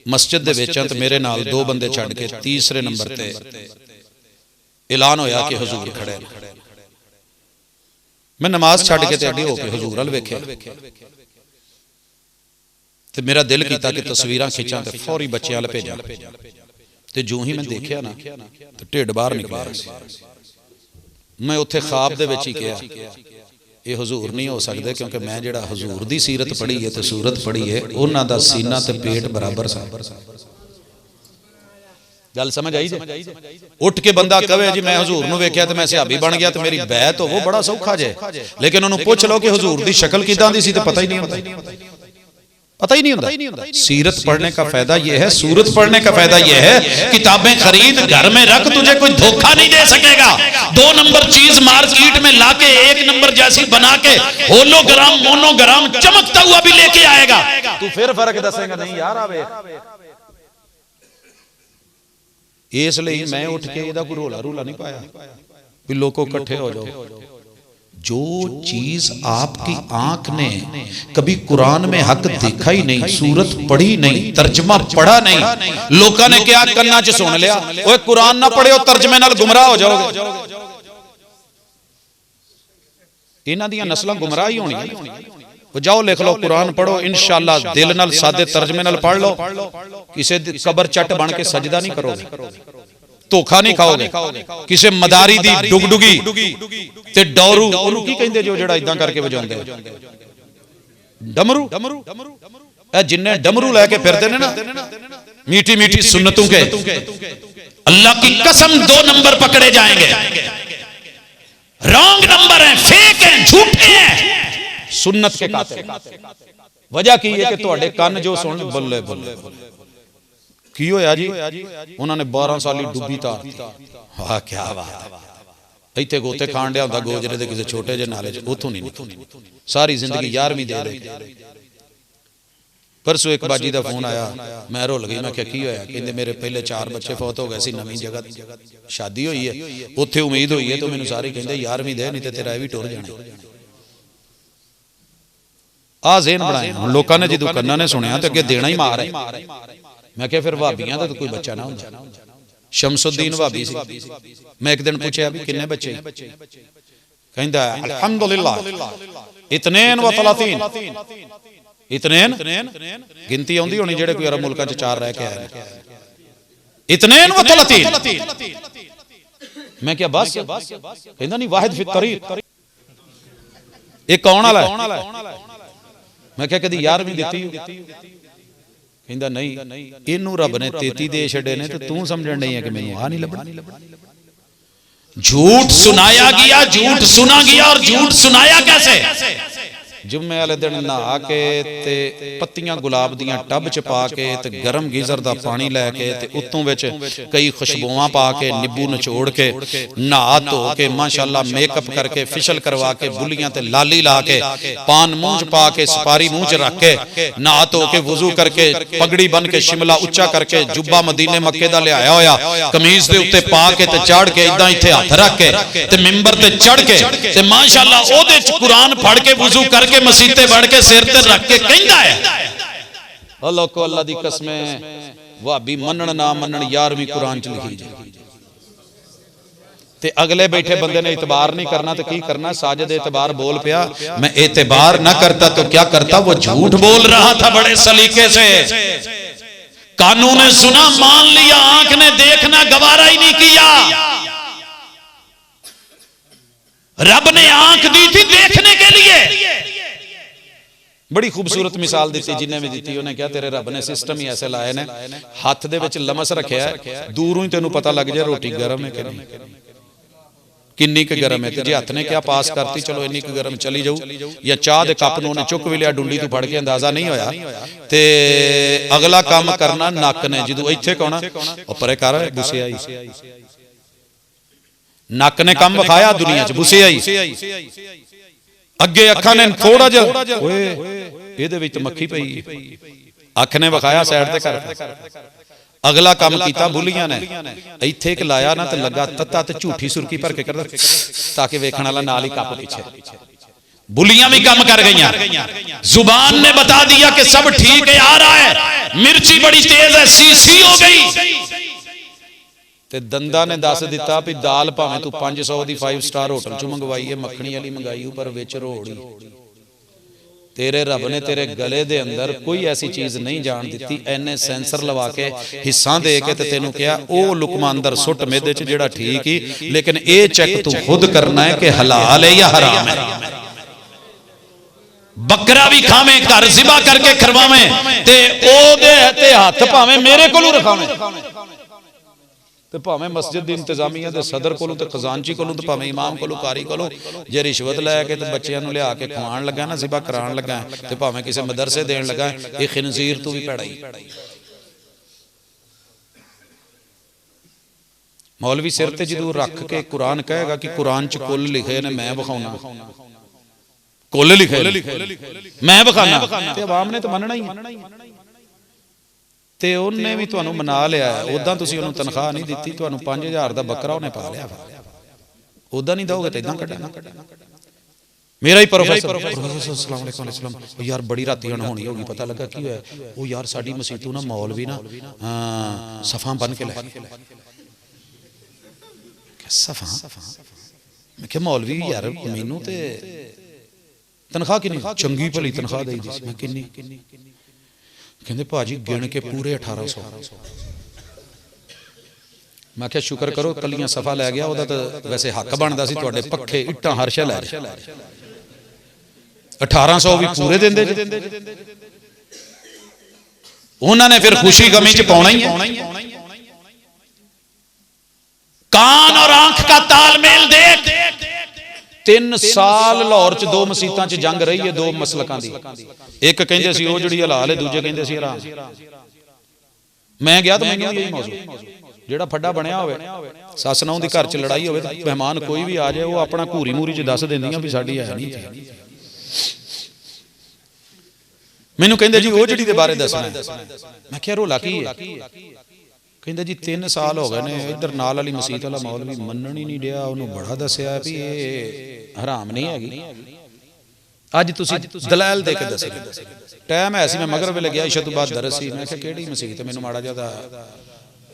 A: मस्जिद दे विच, ते मेरे नाल दो बंदे छड़ के तीसरे नंबर ते ऐलान होया कि हुजूर खड़े। मैं नमाज छड़ के ते अड्डे होके हुजूर अल वेख्या ते मेरा दिल कीता कि तस्वीरां खिंचा ते फौरी बच्चों अल भेजा। ते जो ही मैं देखिया ना तो ढिड बाहर निकलिया। मैं उत्थे ख्वाब दे विच ही कहा ये हुजूर नहीं हो सकते, क्योंकि मैं जिहड़ा हुजूर दी सीरत पढ़ी है तो सूरत पढ़ी है, उन्हां दा सीना ते पेट बराबर सा। गल समझ आई जे? उठ के बंदा कहे जी मैं हुजूर नूं वेख्या ते मैं सहाबी बन गया तो मेरी बैत हो, वो बड़ा सौखा जे। लेकिन उन्होंने पूछ लो कि हुजूर दी शक्ल किदां दी सी ते पता ही नहीं होंदा, पता ही नहीं होता। सीरत पढ़ने का फायदा यह है, सूरत पढ़ने का फायदा यह है, किताबें खरीद घर में रख, तुझे कोई धोखा नहीं दे सकेगा। 2 नंबर चीज मार्केट में लाके 1 नंबर जैसी बना के होलोग्राम मोनोग्राम चमकता हुआ भी लेके आएगा, तू फिर फर्क दसेगा नहीं यार आवे। इसलिए मैं उठ के इहदा कोई रोला रूला नहीं पाया भी लोगों इकट्ठे हो जाओ। जो चीज आपकी आंख ने कभी कुरान में हक देखा ही नहीं, सूरत पढ़ी नहीं, तर्जमा पढ़ा नहीं, लोगों ने क्या कन्ना च सुन लिया, ओए कुरान ना पढ़े तर्जमे नाल गुमराह हो जाओगे। इन्हां दियां नस्लां गुमराह ही होनी। जाओ लिख लो कुरान पढ़ो, इंशाअल्लाह दिल नाल सादे तर्जमे नाल पढ़ लो, किसी कबर चट बन के सजदा नहीं करोगे, धोखा नहीं खाओगे। किसी मदारी दी डुगडुगी ते डौरू ओनू की कहंदे जो जेड़ा इदां करके वजाउंदे डमरू, ए जिन्ने डमरू लेके फिरदे ने ना मीठी मीठी सुन्नतों के, अल्लाह की कसम 2 नंबर पकड़े जाएंगे। रॉन्ग नंबर है, फेक है, झूठे हैं, सुन्नत के कातिल। वजह की है कि तुहाडे कान जो सुन बल्ले बल्ले की होया जी, उन्होंने 12 साली डुब्बी तार दी। वाह क्या बात है। इत्थे गोते खाण दिया हुंदा गोजरे दे किसी छोटे जे नाले च, उथों नहीं निकली, सारी जिंदगी 11वीं दे रही। परसों एक बाजी दा फोन आया, मैं रुल गई। मैं क्या की होया? कहंदे मेरे पहले 4 बच्चे फौत हो गए सी, नवीं जगह शादी हुई है, उत्थे उम्मीद हुई है, तो मैनूं सारे कहंदे 11वीं दे नहीं ते तेरा भी टुर जाना। आ ज़हन बनाया हुण लोकां ने, जदों कन्ना ने सुनिया तो अगे देना ही मार है। मैं क्या फिर भाबियां दा तो कोई बच्चा ना होंदा। शमसुद्दीन भाबी सी, मैं एक दिन पूछया भी किन्ने बच्चे, कहंदा अल्हम्दुलिल्लाह इतनेन व तलातीन। इतनेन गिनती आउंदी होनी जेड़े कोई अरब मुल्कां च 4 रह के आए, इतनेन व तलातीन। मैं क्या बस? कहंदा नहीं वाहिद फी तरीक, एक कौन वाला है? मैं क्या कदी 11वीं दित्ती? कहंदा नहीं, इनू रब ने 33 दे छड़े ने, तो तू समझण नहीं है कि मैनू आ नहीं लभना। झूठ सुनाया गया, झूठ सुना गया, और झूठ सुनाया कैसे? जुम्मे वाले दिन नहा के ते पत्तियां गुलाब दियां टब च पा के ते गर्म गीजर दा पानी लैके ते उत्तों विच कई खुशबुआं पा के नींबू निचोड़ के नहा धो के माशाअल्लाह मेकअप करके फिशल करवा के बुलियां ते लाली ला के पान मुंह च पा के सुपारी मुंह च रख के नहा धो के वुजू करके पगड़ी बन के शिमला उच्चा करके जुब्बा मदीने मक्के दा लियाया होया कमीज दे उत्ते पा के ते चढ़ के इदां इत्थे हथ रख के ते मिंबर ते चढ़ के ते माशाअल्लाह ओदे च कुरान पढ़ के वुजू करके मसीते बढ़ के सिर ते रख के कहंदा है अल्लाह को अल्लाह दी कसमें वाबी मनन ना मनन 11वीं कुरान च लिखी जाए ते अगले बैठे बंदे ने इतबार नहीं करना तो की करना? साजिद एतबार बोल पिया, मैं एतबार ना करता तो क्या करता? वो झूठ बोल रहा था बड़े सलीके से। कानून ने सुना मान लिया, आंख ने देखना गवारा ही नहीं किया। रब ने आंख दी थी देखने के लिए। बड़ी खूबसूरत मिसाल दी जिन्हें भी दी, उन्हें क्या तेरे रब ने सिस्टम ही ऐसे लाए ने, हाथ दे विच लमस रखिया है, दूरों ही तेनू पता लग जाए रोटी गर्म है कि नहीं, किन्नी क गर्म है। जे हथ ने क्या पास करती चलो इन्नी क गर्म चली जाऊ, या चाह दे कप नूं चुक भी लिया डुंडी तू फड़ के अंदाजा नहीं होया, ते अगला काम करना नक ने, जदों इत्थे कहना ओ परे कर गुस्से आई, नक ने काम विखाया दुनिया च बुसे आई, अगे अखा ने थोड़ा जिहा ओए इहदे विच मक्खी पई, अख ने विखाया साइड ते कर, अगला काम कीता बुलियां ने, इत्थे एक लाया ना ते लगा तत्ता ते झूठी सुरकी भर के करदा ताकि वेखण वाला नाल ही कप पीछे। बुलियां भी काम कर गईयां, जुबान ने बता दिया कि सब ठीक है आ रहा है, मिर्ची बड़ी तेज है सीसी हो गई, ते दंदा ने दस दिता भी दाल भावें तू 500 दी 5 स्टार होटल चों मंगवाई है, मक्खनी वाली मंगाई पर विच रोड़ी, तेरे रब ने तेरे गले दे अंदर कोई ऐसी चीज नहीं जान दी, एने सेंसर लवा के हिस्सा दे के ते तेनू कहा ओ लुकमा अंदर सुट मेदे च जेड़ा ठीक ही, लेकिन ए चेक तू खुद करना है कि हलाल है या हराम है। बकरा भी खावे घर ज़िबा करके खरवावे ते ओदे ते हथ भावें मेरे कोलों रखावे, ते भावें मस्जिद दी इंतजामिया दे सदर कोलों ते खजानची कोलों ते भावें इमाम कोलों कारी कोलों, जे रिश्वत लैके ते बच्चियां नूं लिया के खवाण लगा ना ज़िबा कराण लगा ते भावें किसी मदरसे देण लगा, ये खिनजीर तू भी पैड़ा ही। मौलवी सिर ते जदों रख के कुरान कहेगा कि कुरान च कुल लिखे ने मैं विखाउणा, कुल लिखे मैं विखाना, ते अवाम ने तो मनना ही है, ते उन्हें भी तुहानू मना लिया, उदा तुसीं उहनूं तनख्वाह नहीं दी, तुहानू 5000 दा बकरा उन्हें पा लिया, उदा नहीं दोगे तो इदां कड्डना। मेरा ही प्रोफेसर अस्सलाम वालेकुम यार बड़ी राती होनी होगी, पता लगा की होया, वो यार साडी मसीतों ना मौलवी ना सफा बन के लै, सफा मैं क्या मौलवी यार मैनू ते तनख्वाह किन्नी, चंगी भली तनख्वाह दी सी, मैं किन्नी, कहते भाजी गिन के पूरे 1800, मैं क्या शुक्र करो कलियां सफा लै गया, तो वैसे हक बनता सी तुहाडे पक्खे इट्टां हर शै लै 1800 भी पूरे देंदे, उन्होंने फिर खुशी गमी च पाउणा ही है। कान और आंख का तालमेल देख, 3 साल लाहौर च 2 मसीतां च जंग रही है, 2 मसलकां दी, एक कहंदे सी ओ जिहड़ी हलाल है, दूजे कहंदे सी हराम। मैं गया तो मैनूं यही मौजू जेड़ा फड्डा बनया होवे, सस नूं दी घर च लड़ाई होवे, मेहमान कोई भी आ जाए वो अपना घूरी मूरी च दस दिंदियां भी साडी है नहीं। मैनूं कहंदे जी ओ जिहड़ी दे बारे दसना, मैं क्या रोला की है, कहंदे जी 3 साल हो गए ने, इधर नाल वाली मसीत वाला मौलवी मनण ही नहीं दिया, उन्होंने बड़ा दसिया भी ये हराम नहीं हैगी, अज तुसीं दलाल दे के दसो। टाइम है सी मैं मगर वेले गया इशा तो बाद दरस सी, मैं किहड़ी मसीत, मैनूं माड़ा जिहा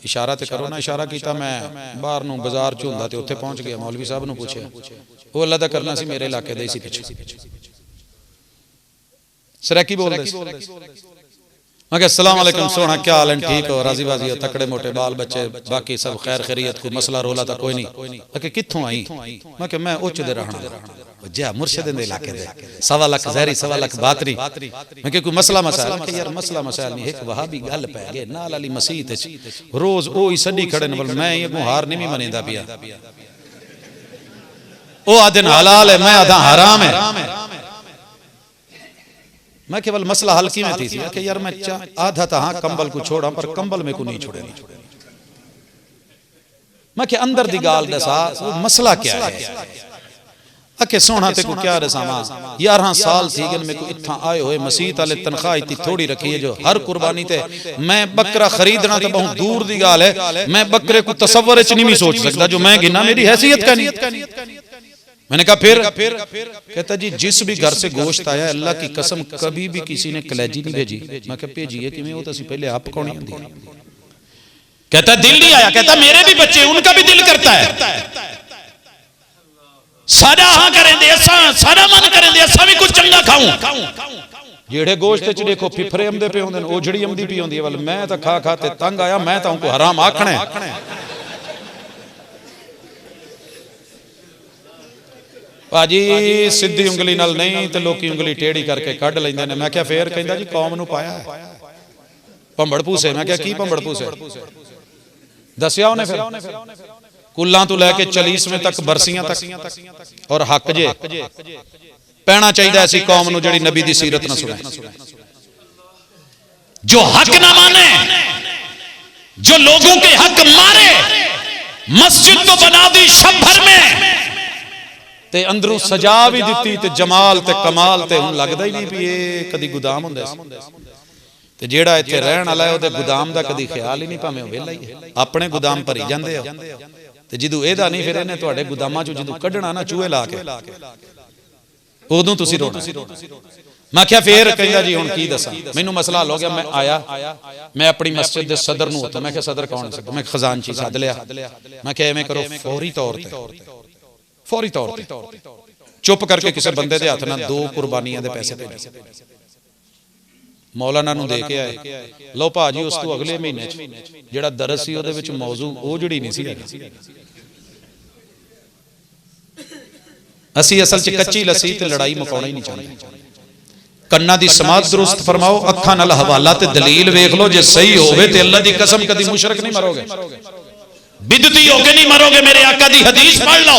A: इशारा ते करो ना, इशारा किया मैं बाहर नूं बाजार च हुंदा ते उत्थे पहुंच गया, मौलवी साहब नूं पुछया, वो अल्लाह दा करना सी मेरे इलाके दे सी पिछे सरैकी बोलदे सी। मैं अस्सलाम वालेकुम सोना क्या हाल है, ठीक हो, राजी बाजी हो, तकड़े मोटे बाल बच्चे बाकी सब खैर खैरियत, कोई मसला रोला तो कोई नहीं। मैं कित्थों आई, मैं उच्च दे रहना जा मुर्शिद दे इलाके दे, 1.25 लाख ज़हरी 1.25 लाख बातरी, मैं कोई मसला मसाइल, मैं यार मसला मसाइल नहीं, एक वहाबी गल पै गए नाल वाली मसीत रोज ओ ही सड़ी खड़े न, मैं ये हार नहीं मनीदा पिया, ओ आदन हलाल है मैं आधा हराम है, मैं केवल मसला हल्की में थी कि यार मैं आधा था हाँ कंबल को छोड़ा पर कंबल में को नहीं छोड़े, मैं के अंदर दी गाल दसा वो मसला क्या है, अके सोना ते को क्या रसामा 11 साल थी गन मेरे को इत्था आए हुए मसीत वाले तनख्वाह इतनी थोड़ी रखी है जो हर कुर्बानी ते मैं बकरा खरीदना तो बहुत दूर दी गाल है, मैं बकरे को तसव्वुर च नहीं सोच सकता जो मैं गिना मेरी हैसियत का नहीं। मैंने कहा फिर कहता जी जिस भी घर से गोश्त आया अल्लाह की कसम कभी भी किसी ने कलेजी नहीं भेजी, मैं कहा भेजिए कि वो तो असी पहले आप पकानी होंदी है, कहता दिल नहीं आया, कहता मेरे भी बच्चे उनका भी दिल करता है, सारा हाँ करेंगे सारा मन करेंगे असा भी कुछ चंगा खाऊं, जेड़े गोश्त च देखो फिफरे आंदे पे होंदे ओ जड़ी आंदी पई होंदी है, मैं तो खा खा ते तंग आया, मैं तो उनको हराम आखना है। भाजी सीधी उंगली नाल नहीं तो लोकी उंगली टेढ़ी करके कढ़ लेंदे ने। मैं क्या फिर कहंदा जी कौम नूं पाया भंबड़ भूसे। मैं क्या की भंबड़ भूसे दसिया उन्हें फिर कुल्लां तो लैके चलीसवें तक बरसियां तक और हक जे पैना चाहिए ऐसी कौम नूं जिहड़ी नबी दी सीरत ना सुने, जो हक ना माने, जो लोगों के हक मारे। मस्जिद तो बना दी शब भर में ते अंदरों सजा भी दिती ते जमाल ते कमाल ते हुण लगदा ही नहीं भी ये कदी गुदाम हुंदा सी। ते जेड़ा इत्थे रहण वाला है ओदे गुदाम दा कदी ख्याल ही नहीं, भावें वेला ही है अपने गुदाम भरी जांदे हो। ते जिदों एदा नहीं फिर इहने तुहाडे गुदामां चों जिदों कढना ना चूहे ला के उदों तुसीं रोना। मैं क्या फिर कहंदा जी हुण की दसां, मैनूं मसला हल हो गया। मैं आया, मैं अपनी मस्जिद दे सदर नूं उत्ते मैं क्या सदर कौन सी, मैं खजानची सद लिया। मैं क्या इवें करो फौरी तौर ते चुप करके किसी बंदे दे हत्थ नाल 2 कुर्बानियां दे पैसे भेजो। मौलाना नूं दे के आए। लो भाजी उस तो अगले महीने जिहड़ा दरस सी उहदे विच मौजू ओह जिहड़ी नहीं सी हैगी। असीं असल च कच्ची लस्सी ते लड़ाई मुकाउणा ही नहीं चाहते। कन्ना दी समात दुरुस्त फरमाओ, अखां नाल हवाला ते दलील वेख लो, जे सही होवे ते अल्लाह दी कसम कदी मुशरक नहीं मरोगे, बिदती होके नहीं मरोगे। मेरे आका दी हदीस पढ़ लो,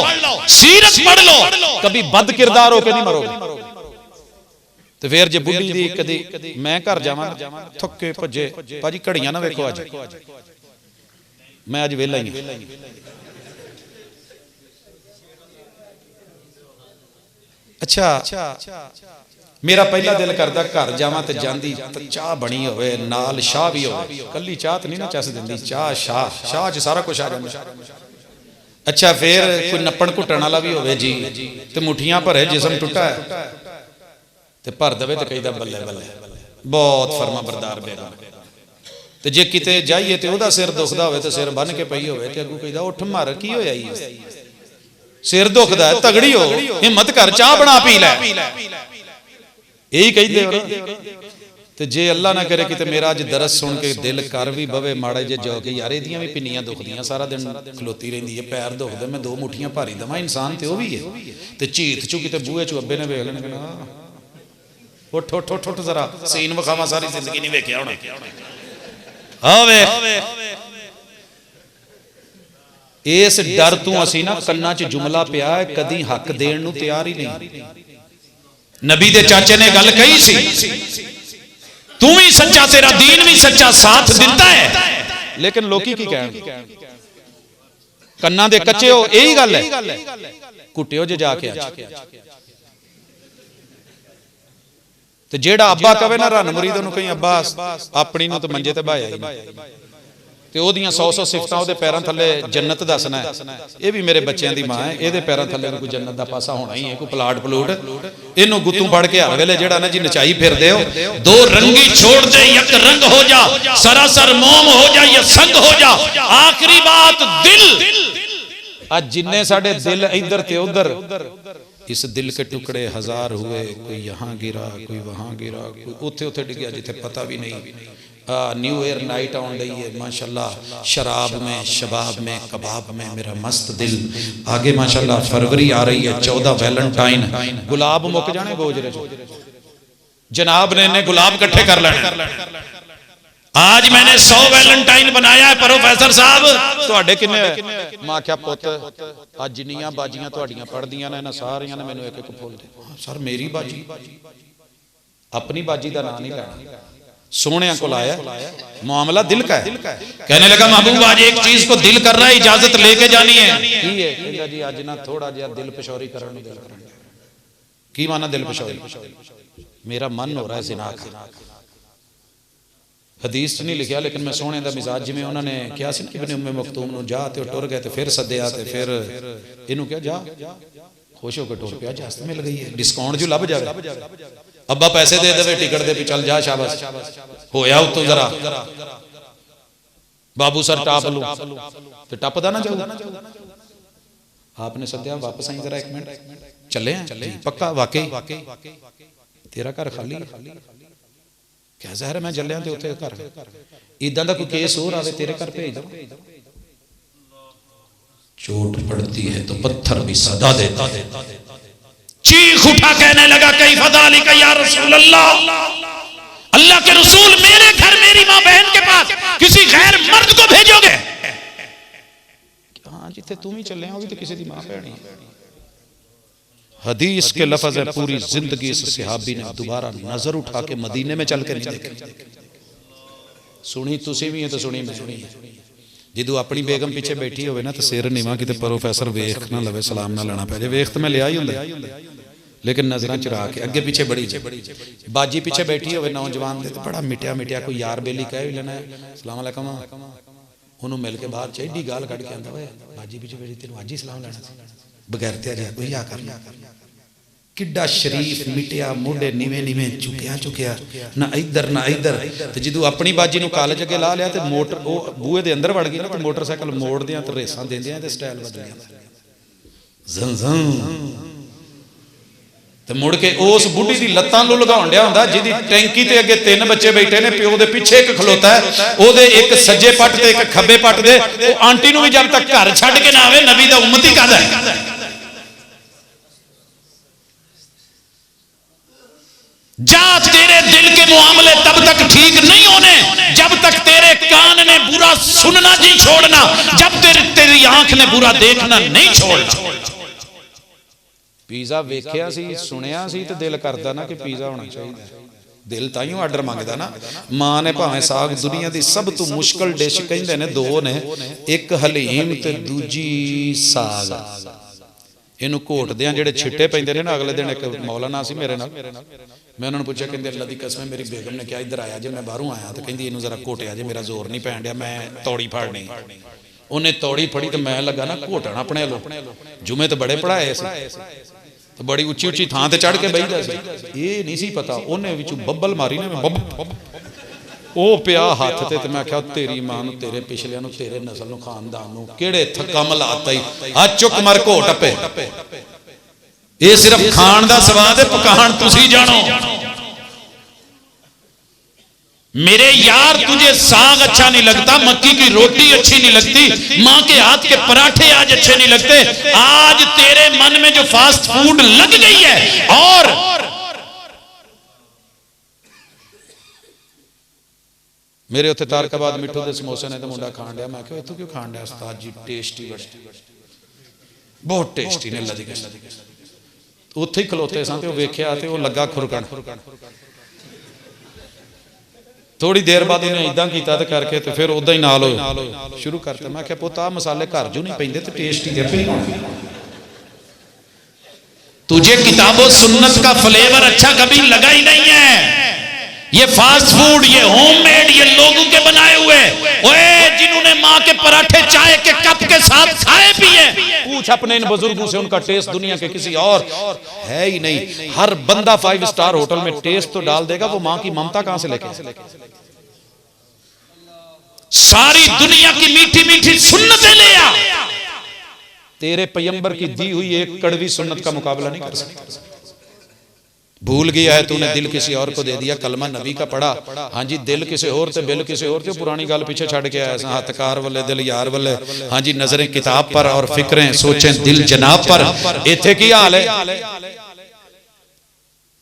A: सीरत पढ़ लो, कभी बद किरदार होके नहीं मरोगे। तो फिर जे बुढ़ी दी कदी मैं घर जावां थके भजे, भाजी घड़ियां ना वेखो, अज मैं अज वेला ही अच्छा मेरा पहला दिल करदा घर जावां ते जांदी ते चाह बनी होवे, नाल शाह भी होवे। कल्ली चाह ते नहीं ना चस दिंदी, चाह शाह च सारा कुछ आ जांदा। अच्छा फिर कोई नप्पण घुटण वाला भी होवे जी, ते मुठियां भरे जिस्म टुटा है ते भर दवे ते कहीदा बल्ले बल्ले, बहुत फरमा बरदार बेरा। ते जे किते जाइए ते ओहदा सिर दुखदा होवे ते सिर बन के पई होवे ते अगू कहीदा उठ मर की होया ई, सिर दुखदा है तगड़ी हो, हिम्मत कर चाह बना पी लै, यही कहते हो। ते जे अल्लाह ना करे कि मेरा अज दरस सुन के दिल कर भी बवे माड़े जे जो के यार एदियां भी पिन्नियां दुखदियां, सारा दिन खलोती रहिंदी है, पैर दुखदे, मैं 2 मुठियां भारी दवां। इंसान ते ओह भी है। ते झीत चू किते बूहे चू अब्बे ने वेख लेना, उठ उठ उठ उठ जरा सीन विखावा, सारी जिंदगी नहीं वेखिया होना। इस डर तू असीं ना कन्ना च जुमला पिया है, कदी हक देण नूं तैयार ही नहीं। नबी दे चाचे ने गल कही सी, तू भी सच्चा, तेरा दीन भी सच्चा, साथ दिता है। लेकिन लोकी की कहण कन्ना दे कच्चे हो, यही गल है। कुटियो जे जाके ते जेड़ा अब्बा कवे ना रन मुरीद नूं कहीं अब्बा अपनी नूं ते मंजे ते बाया ही नहीं, ते ओदियां 100 सिफतां ओदे पैरां थल्ले जन्नत दसना है। ये भी मेरे बच्चों की मां है, एदे पैरां थल्ले कोई जन्नत दा पासा होना ही है, कोई प्लाट प्लूट। इनू गुत्तू फड़ के हर वेले जेड़ा ना जी नचाई फिरदे हो, 2 रंगी छोड़ दे, एक रंग हो जा, सरासर मोम हो जा या संग हो जा। आखिरी बात दिल। आज जिन्ने साडे दिल इधर ते उधर, इस दिल के टुकड़े 1000 हुए, कोई यहाँ गिरा, कोई वहां गिरा, कोई उथे उथे डिगया जिथे पता भी नहीं। न्यू ईयर नाइट आउन रही है माशाल्लाह, शराब में, शबाब में, कबाब में मेरा मस्त दिल। आगे माशाल्लाह फरवरी आ रही है, 14 वैलेंटाइन, गुलाब मुक जाने गोजरे जनाब ने गुलाब इकट्ठे कर लेने। आज मैंने 100 वैलेंटाइन बनाया है प्रोफेसर साहब, तुहाडे किन्ने? मैं आख्या पुत अज जिन्नियां बाजियां तुहाडियां पढ़दियां ने इन्हां सारियां ने मैनूं एक एक फुल दे। सर मेरी बाजी? अपनी बाजी का नाम नहीं लेना, सोने को लाया, मामला दिल का है। कहने लगा महबूब आज एक चीज को दिल कर रहा है, इजाजत लेके जानी है। जी आज ना थोड़ा जिहा दिल पिशौरी करने दिल कर। की माना दिल पिशौरी? मेरा मन हो रहा है ज़िना का। हदीस च नहीं लिखा, लेकिन मैं सोने का मिजाज जिवें उन्होंने कहा सी कि उम्मे मखतूम नूं जा ते टुर गए, तो फिर सद्या ते फिर इनू क्या जा, खुश होकर टुर पिया, इजाजत मिल गई है, डिस्काउंट जो लभ जाए। अब्बा पैसे दे दे टिकट दे, चल जा शाबाश होया उत्तों जरा बाबू सर टाप लू, तो टपदा ना जाऊ। आपने सद्या वापस आई जरा 1 मिनट, चले पक्का? वाकई तेरा घर खाली? क्या ज़ाहिर है मैं जलिया ते उत्थे घर इदां दा कोई केस हो रहा है, तेरे घर भेज दो। चोट पड़ती है तो पत्थर भी सदा देता, चीख उठा कहने लगा कई फदाली का या रसूल अल्लाह, अल्लाह के रसूल मेरे घर मेरी मां बहन के पास किसी गैर मर्द को भेजोगे? हाँ जिथे तुम ही चले होगी तो किसी की मां बहन। हदीस के लफ्ज है, पूरी जिंदगी इस सहाबी ने दोबारा नजर उठा के मदीने में चल के नहीं देखी। सुनी तुसी भी है तो सुनी मैं। जो अपनी बेगम पीछे बैठी हो ना तो सिर नीवा कि प्रोफैसर वेख ना लवे, सलाम ना लेना पै जाए। वेख तो मैं लिया ही होंगे, लेकिन नजर चुरा के अगे पीछे बड़ी बाजी पीछे बैठी हो नौजवान दे तो बड़ा मिटिया मिटिया कोई यार बेली कह भी लेना सलाम अलैकुम, उन्होंने मिल के बाहर चेडी गाल कट के आंदा बाजी पीछे बैठी तेन अज ही सलाम लेना बगैर त्यारिया कोई आ करना। किड्डा शरीफ मिटिया मोढे नीवे नीवे चुकिया चुकिया ना इधर ना इधर। तो जो अपनी बाजी नूं कॉलेज अगे ला लिया तो मोटर बूहे दे अंदर वड़ गई ना तो मोटरसाइकिल मोड़ दिया तो रेसां देंदियां ते स्टाइल बदल गया झं झं। तो मुड़ के उस बुढ़ी दी लत्तां नूं लगाउण दिया हुंदा जिहदी टैंकी ते अगे 3 बच्चे बैठे ने, प्यो दे पीछे एक खलोता है, ओदे एक सज्जे पट ते एक खब्बे पट दे। ओ आंटी नूं भी जब तक घर छड्ड के ना आवे नबी दा उम्मती कहदा है। जा तेरे दिल के मामले तब तक ठीक नहीं होने जब तक तेरे कान ने बुरा सुनना नहीं छोड़ना, जब तेरी आंख ने बुरा देखना नहीं छोड़ना। पिज़्ज़ा वेख्या सी सुनिया सी तो दिल करदा ना कि पिज़्ज़ा होना चाहिए। दिल ताइयों आर्डर मंगदा ना। मां ने भावें साग दुनिया की सब तो मुश्किल डिश कहंदे ने 2 ने, एक हलीम ते दूजी साग। इनू घोटदियां जेडे छिट्टे पैंदे ने ना, अगले दिन एक मौलाना सी मेरे नाल, मैं उन्होंने पूछा कहते अल्लाह की कसम मेरी बेगम ने क्या इधर आया जे मैं बाहरों आया तो कहती इनू जरा घोटिया जे मेरा जोर नहीं पैन दिया, मैं तौड़ी फाड़नी। उन्हें तौड़ी फड़ी तो मैं लगा ना घोटन अपने लो। जुमे तो बड़े पढ़ाए तो बड़ी उच्ची उच्ची थां ते चढ़ के बहीदा सी, ये नहीं सी पता उन्हें विचों बब्बल मारी ना ओ पिया हाथ ते मैं आख्या तेरी मां नूं तेरे पिछलियां नूं तेरे नस्ल नूं खानदान नूं किहड़े थक्का मलाता ही आ चुक मर घोट पे। ये सिर्फ खान का स्वाद है, पकान तुसी जानो। मेरे यार तुझे साग अच्छा नहीं लगता, मक्की की रोटी अच्छी नहीं लगती, मां के हाथ के पराठे आज अच्छे नहीं लगते। आज तेरे मन में जो फास्ट फूड लग गई है और मेरे उत्थे तारकाबाद मिठू के समोसे ने तो मुंडा खान दिया। मैं क्यों क्यों खान दिया उस्ताद जी? टेस्टी बड़े, बहुत टेस्टी ने लदी गई। उत्थे ही खलोते सा तो वेख्या तो लगा खुरकन। थोड़ी देर बाद उन्हें इदा किया तो करके तो फिर उदा ही नाल शुरू करता। मैं क्या पुत आ मसाले घर जो नहीं पेंदे तो टेस्टी दे। तुझे किताबों सुन्नत का फ्लेवर अच्छा कभी लगा ही नहीं है। ये फास्ट फूड, ये होममेड, ये लोगों के बनाए हुए, ओए जिन्होंने माँ के पराठे चाय के कप के साथ खाए पिए, पूछ अपने इन बुजुर्गों से, उनका टेस्ट दुनिया के किसी और है ही नहीं। हर बंदा 5 स्टार होटल में टेस्ट तो डाल देगा, वो माँ की ममता कहां से लेके? सारी दुनिया की मीठी मीठी सुन्नतें ले आ, तेरे पैगंबर की दी हुई एक कड़वी सुन्नत का मुकाबला नहीं कर सकता। भूल गया है तूने, दिल किसी और को दे दिया। कलमा नबी का पढ़ा, हाँ जी दिल किसी और ते बिल किसी और ते। पुरानी गल पीछे छड़ के आया सा, हथकार वाले दिल यार वाले। हाँ जी नजरें किताब पर और फिक्रें सोचें दिल जनाब पर। इत्थे की हाल है?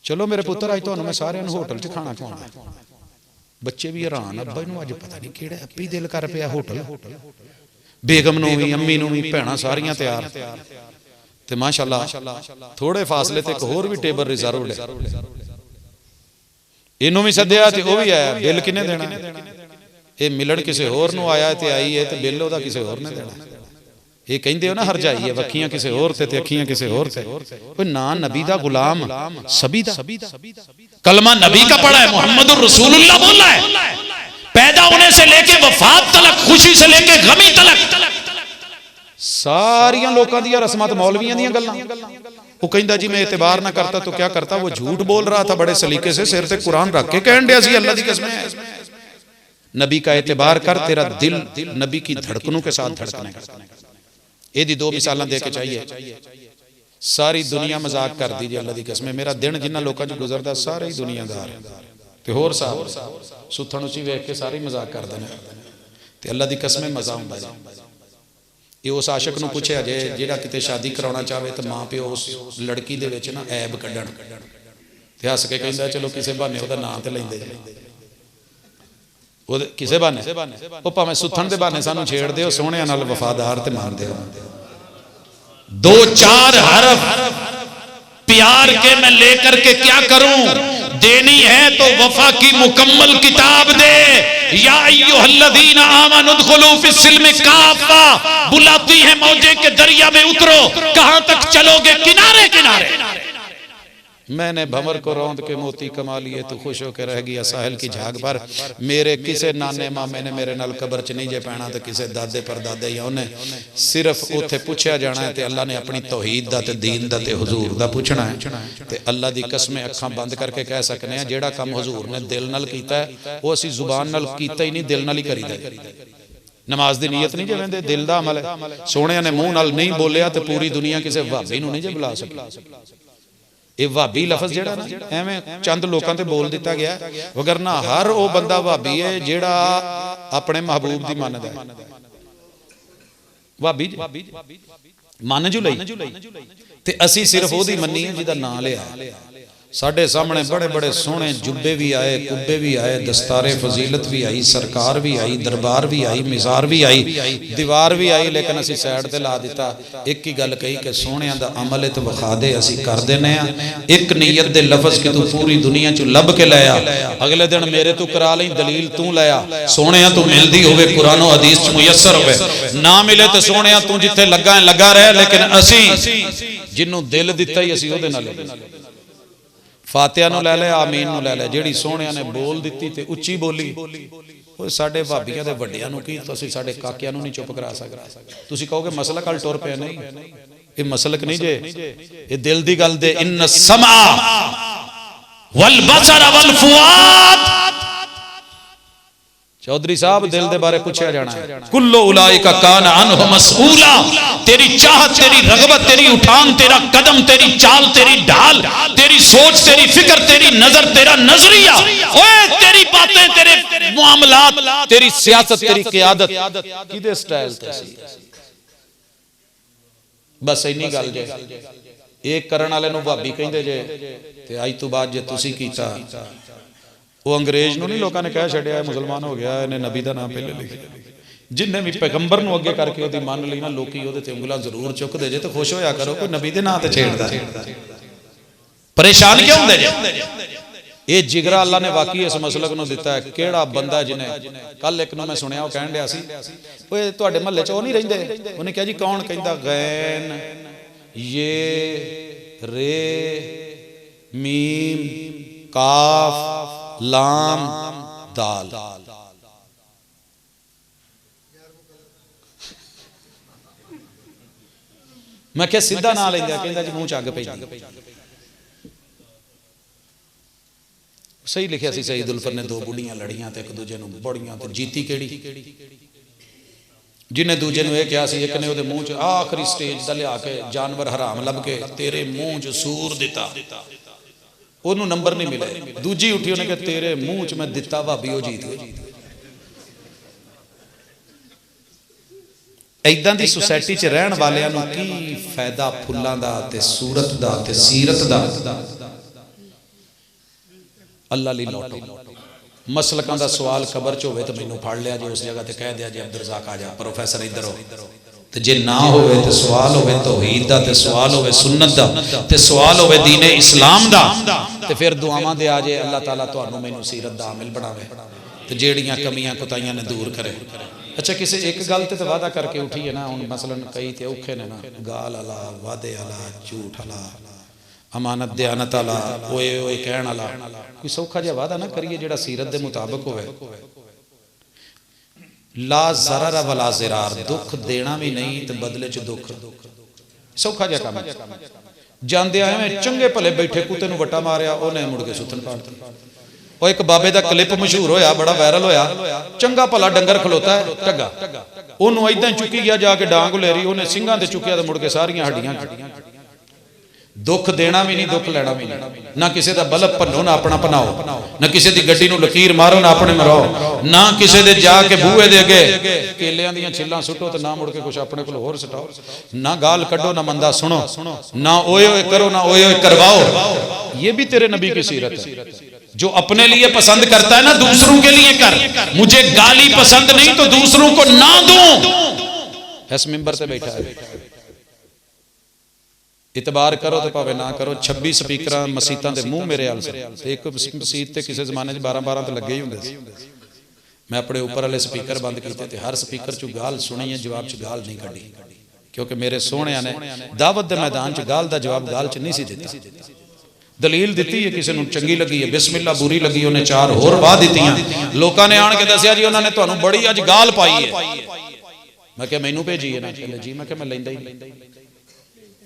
A: चलो मेरे पुत्र अज तुहानू मैं सारे होटल च खाना खवाना। बच्चे भी हैरान, अब्बा नूं अज पता नहीं किहड़ा अपी दिल कर पिया होटल। बेगम नूं भी अम्मी नूं भी भैणां सारियां तैयार ते माशाअल्लाह थोड़े फासले ते एक होर भी टेबल रिजर्व है। इनू भी सद्या ते ओ भी आया। बिल किने देना? ये मिलण किसी होर नूं आया ते आई है ते बिल ओदा किसी होर ने देना। ये कहंदे हो ना हरजाई है, वखियां किसी होर ते अखियां किसी होर ते। कोई ना नबी दा गुलाम सभी दा। कलमा नबी का पढ़ा है, मुहम्मदुर रसूलुल्लाह बोला है। पैदा होने से लेके वफात तक, खुशी से लेके गमी तक सारियां लोकां दी रस्मात मौलवियां दी गल्लां। वो कहंदा जी मैं एतबार ना करता तो क्या करता? वो झूठ बोल रहा था बड़े सलीके से, सिर ते कुरान रख के कहन दिया सी अल्लाह दी कसम है नबी का एतबार कर, तेरा दिल नबी की धड़कनों के साथ धड़कनेगा। ये 2 मिसालां दे के चाहिए। सारी दुनिया मजाक कर दी जी अल्लाह दी कसम। मेरा दिन जिन्हां लोकां च गुजरदा सारे ही दुनियादार ते होर साहब सुथण उची वेख के सारे मजाक करदे ने ते अल्लाह दी कसम मजा आउंदा जी। ये उस आशक नूं पुछया जे जिहड़ा किते शादी कराउणा चाहे तो माँ प्यो उस लड़की दे विच ना ऐब कड्ढण ते हस के कहंदा चलो किसे बहाने उहदा नाम ते लैंदे वो किसे बहाने वो भावें सुथण दे बहाने सानू छेड़ दिओ सोहणिਆਂ नाल वफादार ते मान दिओ दो चार हरफ प्यार के मैं लेकर के क्या करूं देनी है तो वफा की मुकम्मल किताब दे या अय्युहल्लज़ीना आमनु उदखुलू फिस्सिल्मि काफ़ा बुलाती है मौजे के दरिया में उतरो कहां तक चलोगे किनारे किनारे मैंने भंवर को रौंद के मोती कमा लिए तू खुश होकर रह गया साहिल की झाग पर मेरे किसे नाने मामे ने मेरे नाल कबर च नहीं जे पैना तो किसे दादे परदादे या उन्हें सिर्फ उत्थे पूछया जाना है ते अल्लाह ने अपनी तौहीद दा ते दीन दा ते हुजूर दा पूछना है ते अल्लाह दी कसमें अखां बंद करके कह सकने हैं जेड़ा काम हुजूर ने दिल नाल कीता है वो असीं जुबान नाल कीता ही नहीं दिल नाल ही करीदा नमाज दी नीयत नहीं जिवें दिल दा अमल है सोहणिया ने मुंह नाल नहीं बोलिया ते पूरी दुनिया किसे वहाबी नूं नहीं जे बुला सकी ये भाबी लफज जेड़ा ना एवें चंद लोगों ते बोल दिता गया वगरना हर वो बंदा भाबी है जेड़ा अपने महबूब दी मनदा है भाबी मन जू लई ते असी सिर्फ ओदी मन्नी है जिहदा नाम लिया साडे सामने बड़े बड़े सोहने जुब्बे भी आए कुब्बे भी आए दस्तारे फजीलत भी आई सरकार भी आई दरबार भी आई मिज़ार भी आई दीवार भी आई लेकिन असी साइड ते ला दिता एक ही गल कही कि सोहणियां दा अमल है तो विखा दे असी कर देने एक नीयत दे लफज कि तू पूरी दुनिया चो लभ के लाया अगले दिन मेरे तू करा लई दलील तू लाया सोहणियां तू मिलदी होवे कुरान और हदीस च मुयस्सर होवे ना मिले तो सोहणियां तू जिथे लगा रह लेकिन असी जिन्नू दिल दिता ही असी ओदे नाल फातिहा नूं लै लै आमीन नूं लै लै जिहड़ी सोहणिया ने बोल दित्ती ते उच्ची बोली ओए साडे भाबियां दे वड्डियां नूं की तुसीं साडे काकियां नूं नहीं चुप करा सकदे तुसीं कहोगे मसलक हल टुर पिया नहीं ये मसलक नहीं जे ये दिल दी गल दे इन्न समा वल बसर वल फुआद चौधरी साहब दिल दे बारे पूछया जाना है कुल्लु उलाइका काना अनहु मसऊला तेरी चाहत तेरी रगबत तेरी उठान तेरा कदम तेरी चाल तेरी ढाल तेरी सोच तेरी फिक्र तेरी नजर तेरा नजरिया ओए तेरी बातें तेरे मामलात तेरी सियासत तेरी क़यादत किदे स्टाइल ते सी बस इन्नी गल जे एक करन वाले नूं भाबी कहिंदे जे ते अज तो बाद जे तुसीं कीता वो अंग्रेज नूं नहीं लोगों ने कह छड्या मुसलमान हो गया इन्हें नबी का नाम पहले लिख जिन्हें भी पैगंबर नूं अगे करके ओदी मान लई ना लोकी ओदे ते उंगलां जरूर चुकदे जे ते खुश होया करो कोई नबी दे नाम ते छेड़दा परेशान क्यों होंदे जे ये जिगरा अल्लाह ने वाकई इस मसलक नूं दिता है केड़ा बंदा जिन्हें कल एक नूं मैं सुनिया वो कहण दिया सी ओए तुहाडे महल्ले च ओ नहीं रहिंदे उन्हें कहा जी कौन कहंदा गैन ये रे मीम काफ लाम दाल मैं क्या सीधा ना लेंदा कहंदा जी मुंह च अग पई सही लिखिया सी सईद उल फर ने दो बुढ़ियां लड़ियां ते एक दूजे नूं बड़ियां ते जीती केड़ी जिन्हें दूजे नूं यह कहा सी एक ने ओदे मुंह च आखिरी स्टेज दा लिया के जानवर हराम लभ के तेरे मुंह च सूर दिता ओनू नंबर नहीं मिले दूजी उठी उन्हें कहा तेरे मुंह च मैं दिता भाभी वो जीत गई इदां दी सोसाइटी च रहन वालियां नूं की फायदा फुल्लां दा ते सूरत दा ते सीरत दा अल्लाह लई लौटो मसलकां दा सवाल कबर च होवे तो मैनूं फड़ लिया जे उस जगह ते कह दिया जे अब्दुल रज़ाक आ जा प्रोफेसर इधर हो ते जे ना होवे ते सवाल होवे तौहीद दा ते सवाल होवे सुन्नत दा ते सवाल होवे दीन इस्लाम दा ते फिर दुआवां दे आ जाए अल्लाह ताला तुहानूं मैनूं सीरत दा आमिल बनावे ते जेड़ियां कमियां कुताइयां ने दूर करे अच्छा किसी एक गल ते वादा करके उठी है ना हुण मसलन कई ते औखे ने ना गाल वाला वादे वाला झूठ वाला अमानत दयानत वाला ओए ओए कहण वाला कोई सौखा जिहा वादा ना करिए जेड़ा सीरत दे मुताबिक होवे ला ज़रर वला ज़िरार दुख देना भी नहीं तो बदले च दुख सौखा जिहा काम जांदे आए चंगे भले बैठे कुत्ते नूं वट्टा मारिया उन्हें मुड़ के सुथन पाड़ और एक बाबे का क्लिप मशहूर होया बड़ा वायरल होया चंगा भला डंगर खलोता है टगा ओनू इदां चुकी गया जाके डांग लेरी उन्हें सिंघां ते चुकिया तो मुड़ के सारियां हड्डियां दुख देना भी नहीं, दुख लेना भी नहीं। ना किसी का बल्ब भन्नो ना अपना भनाओ, ना किसी की गड्डी नूं लकीर मारो ना अपने मराओ, ना किसी दे जाके बूहे दे अगे केलियां दियां छिल्लां सुटो तो ना मुड़ के कुछ अपने को होर सटाओ, ना गाल कड्डो ना मंदा सुनो, ना ओए ओए करो ना ओए ओए करवाओ। ये भी तेरे नबी की सीरत है। जो अपने लिए पसंद करता है ना दूसरों के लिए कर। मुझे गाली पसंद नहीं तो दूसरों को ना दूं। इस मिंबर से बैठा है। इतबार करो तो भावे ना करो। 26 स्पीकर मसीतां दे मुंह मेरे हाल से, एक मसीत ते किसी जमाने 12-12 तो लगे ही होंदे सी। मैं अपने ऊपर वाले स्पीकर बंद किए थे, हर स्पीकर चो गाल सुनी है, जवाब च गाल नहीं कढ़ी, क्योंकि मेरे सोहणिया ने दावत के मैदान च गाल का जवाब गाल च नहीं सी दिता। दलील दी है, किसी चंगी लगी है, बिस्मिल्ला बुरी लगी, उन्हें 4 होर वाह दित्तियां। लोगों ने आण के दसिया जी उन्होंने तुहानूं बड़ी अज गाल पाई है। मैं क्या मैनू भेजी है ना? कहले जी। मैं क्या मैं लैंदा ही।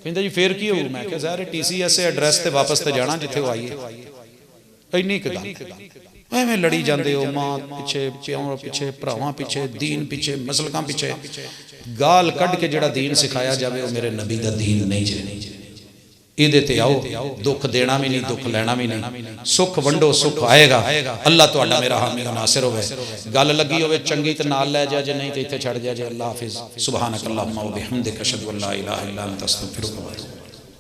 A: कहंदा जी फिर की होऊ? मैं क्या ज़ाहिर TCS एड्रैस ते वापस ते जाना जिथे वो आई है। इन्नी क गल एवें लड़ी जाते हो, मां पिछे, प्यों पिछे, भरावां पिछे, दीन पिछे, मसलकां पिछे। गाल कढ़ के जिहड़ा दीन सिखाया जाए वो मेरे नबी का दीन नहीं जे। इहदे ते आओ, दुख देना भी नहीं, दुख लेना भी नहीं। सुख वंडो, सुख आएगा। अल्लाह तुहाडा मेरा हामी नासिर होवे। गल लगी होवे चंगी ते नाल लै जा, जे नहीं तो इत्थे छड़ जा जे। अल्लाह हाफिज़। सुभानक अल्लाहुम्मा व बिहम्दिक अशहदु अल्ला इलाहा इल्ला अंता अस्तगफिरुका व अतूबु।